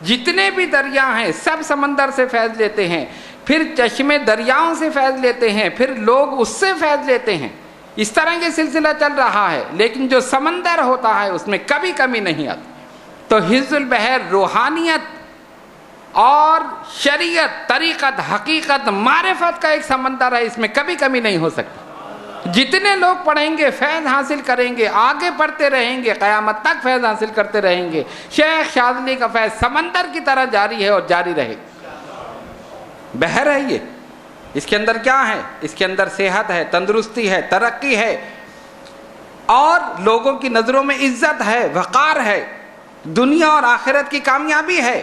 جتنے بھی دریا ہیں سب سمندر سے فیض لیتے ہیں، پھر چشمے دریاؤں سے فیض لیتے ہیں، پھر لوگ اس سے فیض لیتے ہیں۔ اس طرح کے سلسلہ چل رہا ہے، لیکن جو سمندر ہوتا ہے اس میں کبھی کمی نہیں آتی۔ تو حفظ البحر روحانیت اور شریعت، طریقت، حقیقت، معرفت کا ایک سمندر ہے، اس میں کبھی کمی نہیں ہو سکتی۔ جتنے لوگ پڑھیں گے فیض حاصل کریں گے، آگے پڑھتے رہیں گے، قیامت تک فیض حاصل کرتے رہیں گے۔ شیخ شاذلی کا فیض سمندر کی طرح جاری ہے اور جاری رہے گا۔ بحر ہے یہ، اس کے اندر کیا ہے؟ اس کے اندر صحت ہے، تندرستی ہے، ترقی ہے، اور لوگوں کی نظروں میں عزت ہے، وقار ہے، دنیا اور آخرت کی کامیابی ہے،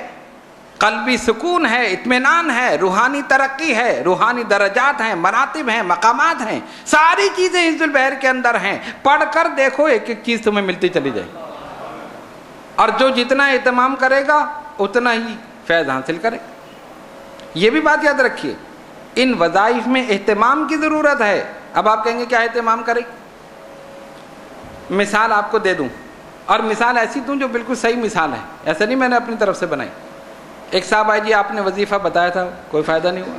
قلبی سکون ہے، اطمینان ہے، روحانی ترقی ہے، روحانی درجات ہیں، مراتب ہیں، مقامات ہیں، ساری چیزیں حفظ البحر کے اندر ہیں۔ پڑھ کر دیکھو، ایک ایک چیز تمہیں ملتی چلی جائے گی، اور جو جتنا اہتمام کرے گا اتنا ہی فیض حاصل کرے۔ یہ بھی بات یاد رکھیے، ان وظائف میں اہتمام کی ضرورت ہے۔ اب آپ کہیں گے کیا اہتمام کریں؟ مثال آپ کو دے دوں، اور مثال ایسی دوں جو بالکل صحیح مثال ہے، ایسا نہیں میں نے اپنی طرف سے بنائی۔ ایک صاحب آئے، جی آپ نے وظیفہ بتایا تھا، کوئی فائدہ نہیں ہوا،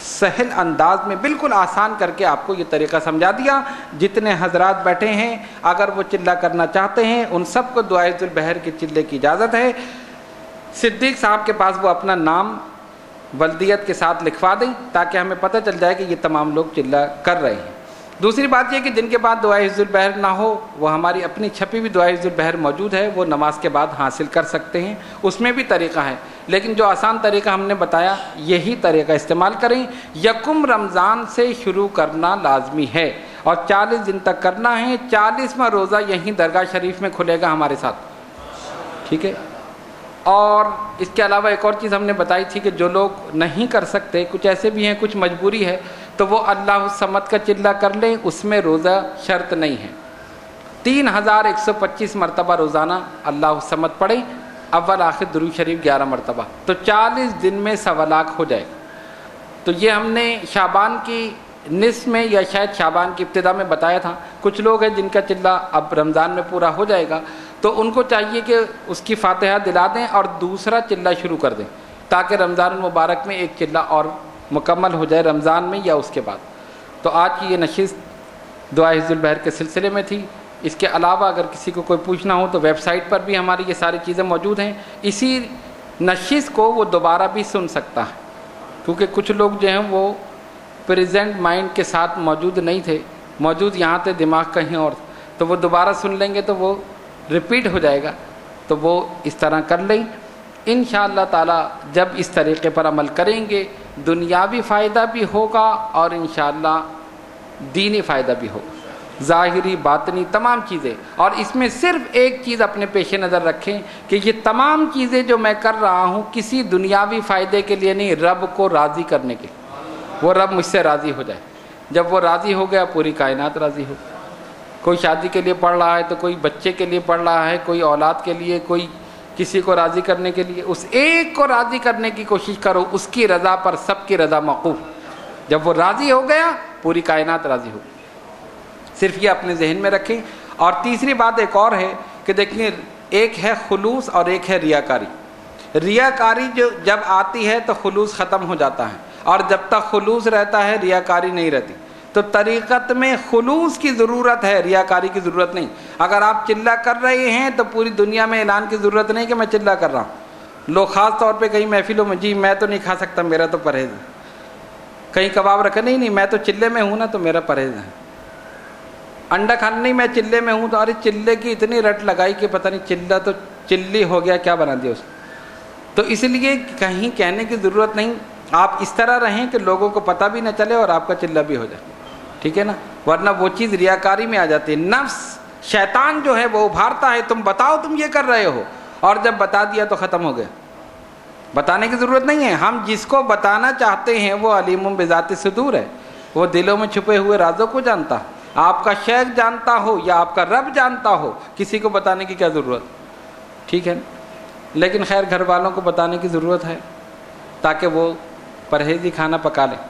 سہل انداز میں بالکل آسان کر کے آپ کو یہ طریقہ سمجھا دیا۔ جتنے حضرات بیٹھے ہیں اگر وہ چلہ کرنا چاہتے ہیں ان سب کو دعائے ذوالبحر کے چلے کی اجازت ہے۔ صدیق صاحب کے پاس وہ اپنا نام ولدیت کے ساتھ لکھوا دیں تاکہ ہمیں پتہ چل جائے کہ یہ تمام لوگ چلہ کر رہے ہیں۔ دوسری بات یہ کہ جن کے بعد دعائے ذوالبحر نہ ہو وہ ہماری اپنی چھپی ہوئی دعائے ذوالبحر موجود ہے، وہ نماز کے بعد حاصل کر سکتے ہیں، اس میں بھی طریقہ ہے، لیکن جو آسان طریقہ ہم نے بتایا یہی طریقہ استعمال کریں۔ یکم رمضان سے شروع کرنا لازمی ہے اور 40 دن تک کرنا ہے۔ 40واں روزہ یہیں درگاہ شریف میں کھلے گا ہمارے ساتھ، ٹھیک ہے۔ اور اس کے علاوہ ایک اور چیز ہم نے بتائی تھی کہ جو لوگ نہیں کر سکتے، کچھ ایسے بھی ہیں کچھ مجبوری ہے، تو وہ اللہ الصمد کا چلہ کر لیں، اس میں روزہ شرط نہیں ہے۔ 3125 مرتبہ روزانہ اللہ الصمد پڑھیں، اول آخر درود شریف 11 مرتبہ، تو 40 دن میں 1.25 لاکھ ہو جائے گا۔ تو یہ ہم نے شعبان کی نصف میں یا شاید شعبان کی ابتدا میں بتایا تھا۔ کچھ لوگ ہیں جن کا چلہ اب رمضان میں پورا ہو جائے گا تو ان کو چاہیے کہ اس کی فاتحہ دلا دیں اور دوسرا چلہ شروع کر دیں تاکہ رمضان المبارک میں ایک چلہ اور مکمل ہو جائے رمضان میں یا اس کے بعد۔ تو آج کی یہ نشست دعائے ذوالبحر کے سلسلے میں تھی۔ اس کے علاوہ اگر کسی کو کوئی پوچھنا ہو تو ویب سائٹ پر بھی ہماری یہ ساری چیزیں موجود ہیں۔ اسی نشست کو وہ دوبارہ بھی سن سکتا ہے کیونکہ کچھ لوگ جو ہیں وہ پریزنٹ مائنڈ کے ساتھ موجود نہیں تھے، موجود یہاں تھے دماغ کہیں اور، تو وہ دوبارہ سن لیں گے تو وہ ریپیٹ ہو جائے گا، تو وہ اس طرح کر لیں۔ انشاءاللہ تعالی جب اس طریقے پر عمل کریں گے دنیاوی فائدہ بھی ہوگا اور انشاءاللہ دینی فائدہ بھی ہوگا، ظاہری باطنی تمام چیزیں۔ اور اس میں صرف ایک چیز اپنے پیش نظر رکھیں کہ یہ تمام چیزیں جو میں کر رہا ہوں کسی دنیاوی فائدے کے لیے نہیں، رب کو راضی کرنے کے لیے، وہ رب مجھ سے راضی ہو جائے۔ جب وہ راضی ہو گیا پوری کائنات راضی ہو۔ کوئی شادی کے لیے پڑھ رہا ہے تو کوئی بچے کے لیے پڑھ رہا ہے، کوئی اولاد کے لیے، کوئی کسی کو راضی کرنے کے لیے، اس ایک کو راضی کرنے کی کوشش کرو، اس کی رضا پر سب کی رضا موقوف۔ جب وہ راضی ہو گیا پوری کائنات راضی ہو گئی۔ صرف یہ اپنے ذہن میں رکھیں۔ اور تیسری بات ایک اور ہے کہ دیکھیں، ایک ہے خلوص اور ایک ہے ریاکاری۔ ریاکاری جو جب آتی ہے تو خلوص ختم ہو جاتا ہے، اور جب تک خلوص رہتا ہے ریاکاری نہیں رہتی۔ تو طریقت میں خلوص کی ضرورت ہے، ریاکاری کی ضرورت نہیں۔ اگر آپ چلہ کر رہے ہیں تو پوری دنیا میں اعلان کی ضرورت نہیں کہ میں چلہ کر رہا ہوں۔ لوگ خاص طور پہ کہیں محفلوں میں جی میں تو نہیں کھا سکتا، میرا تو پرہیز ہے، کہیں کباب رکھا، نہیں میں تو چلے میں ہوں نا تو میرا پرہیز ہے۔ انڈا کھانا، نہیں میں چلے میں ہوں تو، ارے چلے کی اتنی رٹ لگائی کہ پتہ نہیں چلہ تو چلی ہو گیا، کیا بنا دیا اس کو۔ تو اس لیے کہیں کہنے کی ضرورت نہیں، آپ اس طرح رہیں کہ لوگوں کو پتہ بھی نہ چلے اور آپ کا چلہ بھی ہو جائے، ٹھیک ہے نا، ورنہ وہ چیز ریاکاری میں آ جاتی ہے۔ نفس شیطان جو ہے وہ ابھارتا ہے، تم بتاؤ تم یہ کر رہے ہو، اور جب بتا دیا تو ختم ہو گیا۔ بتانے کی ضرورت نہیں ہے، ہم جس کو بتانا چاہتے ہیں وہ علیم بذات الصدور ہے، وہ دلوں میں چھپے ہوئے رازوں کو جانتا ہے۔ آپ کا شیخ جانتا ہو یا آپ کا رب جانتا ہو، کسی کو بتانے کی کیا ضرورت، ٹھیک ہے۔ لیکن خیر گھر والوں کو بتانے کی ضرورت ہے تاکہ وہ پرہیزی کھانا پکا لیں۔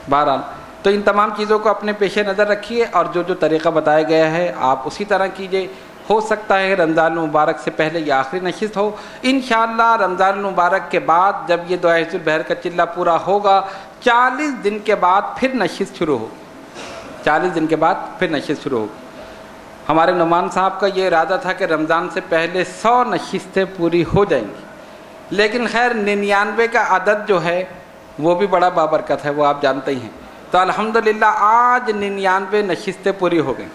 بہرحال تو ان تمام چیزوں کو اپنے پیش نظر رکھیے اور جو جو طریقہ بتایا گیا ہے آپ اسی طرح کیجیے۔ ہو سکتا ہے رمضان المبارک سے پہلے یہ آخری نشست ہو، انشاءاللہ رمضان المبارک کے بعد جب یہ دعائے ذوالبحر کا چلہ پورا ہوگا 40 دن کے بعد پھر نشست شروع ہو، 40 دن کے بعد پھر نشست شروع ہوگی۔ ہمارے نعمان صاحب کا یہ ارادہ تھا کہ رمضان سے پہلے 100 نشستیں پوری ہو جائیں گی، لیکن خیر 99 کا عدد جو ہے وہ بھی بڑا بابرکت ہے، وہ آپ جانتے ہی ہیں۔ تو الحمدللہ آج 99 نشستیں پوری ہو گئیں۔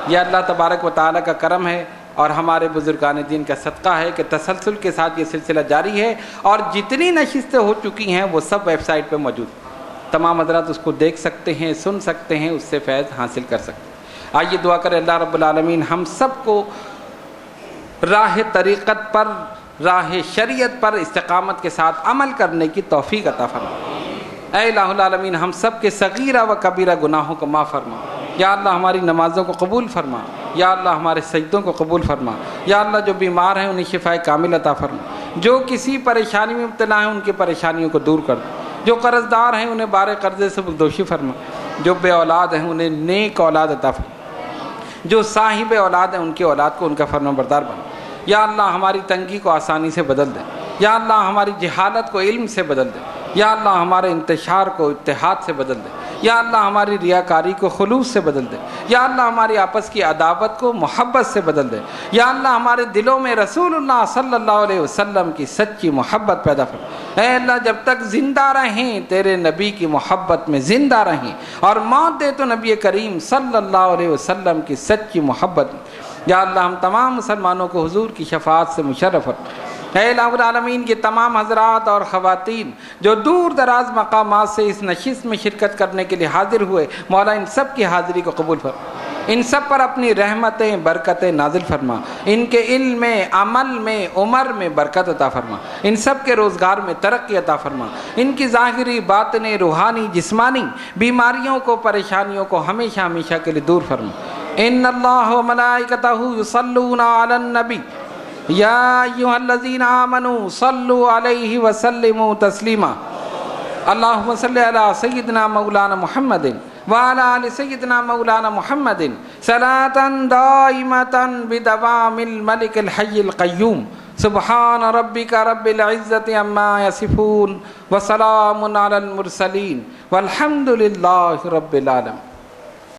یہ اللہ تبارک و تعالیٰ کا کرم ہے اور ہمارے بزرگان دین کا صدقہ ہے کہ تسلسل کے ساتھ یہ سلسلہ جاری ہے، اور جتنی نشستیں ہو چکی ہیں وہ سب ویب سائٹ پہ موجود ہیں، تمام حضرات اس کو دیکھ سکتے ہیں، سن سکتے ہیں، اس سے فیض حاصل کر سکتے ہیں۔ آئیے دعا کریں اللہ رب العالمین ہم سب کو راہ طریقت پر، راہ شریعت پر استقامت کے ساتھ عمل کرنے کی توفیق عطا فرما۔ اے الہ العالمین ہم سب کے صغیرہ و کبیرہ گناہوں کو معاف فرما۔ یا اللہ ہماری نمازوں کو قبول فرما، یا اللہ ہمارے سجدوں کو قبول فرما، یا اللہ جو بیمار ہیں انہیں شفائے کامل عطا فرما، جو کسی پریشانی میں مبتلا ہیں ان کی پریشانیوں کو دور کر دو، جو قرض دار ہیں انہیں بارے قرضے سے بردوشی فرما، جو بے اولاد ہیں انہیں نیک اولاد عطا فرما، جو صاحب اولاد ہیں ان کی اولاد کو ان کا فرما بردار بنا۔ یا اللہ ہماری تنگی کو آسانی سے بدل دے، یا اللہ ہماری جہالت کو علم سے بدل دے، یا اللہ ہمارے انتشار کو اتحاد سے بدل دے، یا اللہ ہماری ریاکاری کو خلوص سے بدل دے، یا اللہ ہماری آپس کی عداوت کو محبت سے بدل دے، یا اللہ ہمارے دلوں میں رسول اللہ صلی اللہ علیہ وسلم کی سچی محبت پیدا فرما۔ اے اللہ جب تک زندہ رہیں تیرے نبی کی محبت میں زندہ رہیں، اور موت دے تو نبی کریم صلی اللہ علیہ وسلم کی سچی محبت میں۔ یا اللہ ہم تمام مسلمانوں کو حضور کی شفاعت سے مشرف فرما۔ اے الہ العالمین کے تمام حضرات اور خواتین جو دور دراز مقامات سے اس نشست میں شرکت کرنے کے لیے حاضر ہوئے، مولا ان سب کی حاضری کو قبول فرما، ان سب پر اپنی رحمتیں برکتیں نازل فرما، ان کے علم میں، عمل میں، عمر میں برکت عطا فرما، ان سب کے روزگار میں ترقی عطا فرما، ان کی ظاہری باطنی روحانی جسمانی بیماریوں کو پریشانیوں کو ہمیشہ ہمیشہ کے لیے دور فرما۔ ان اللہ و ملائکتہ یصلون علی النبی یا ایھا الذین آمنوا صلوا علیہ وسلموا تسلیما۔ اللہم صلی علی سیدنا مولانا محمد وعلی آل سیدنا مولانا محمد صلاۃ دائمۃ بدوام الملک الحی القیوم۔ سبحان ربک رب العزۃ عما یصفون وسلام علی المرسلین والحمد للہ رب العالمین۔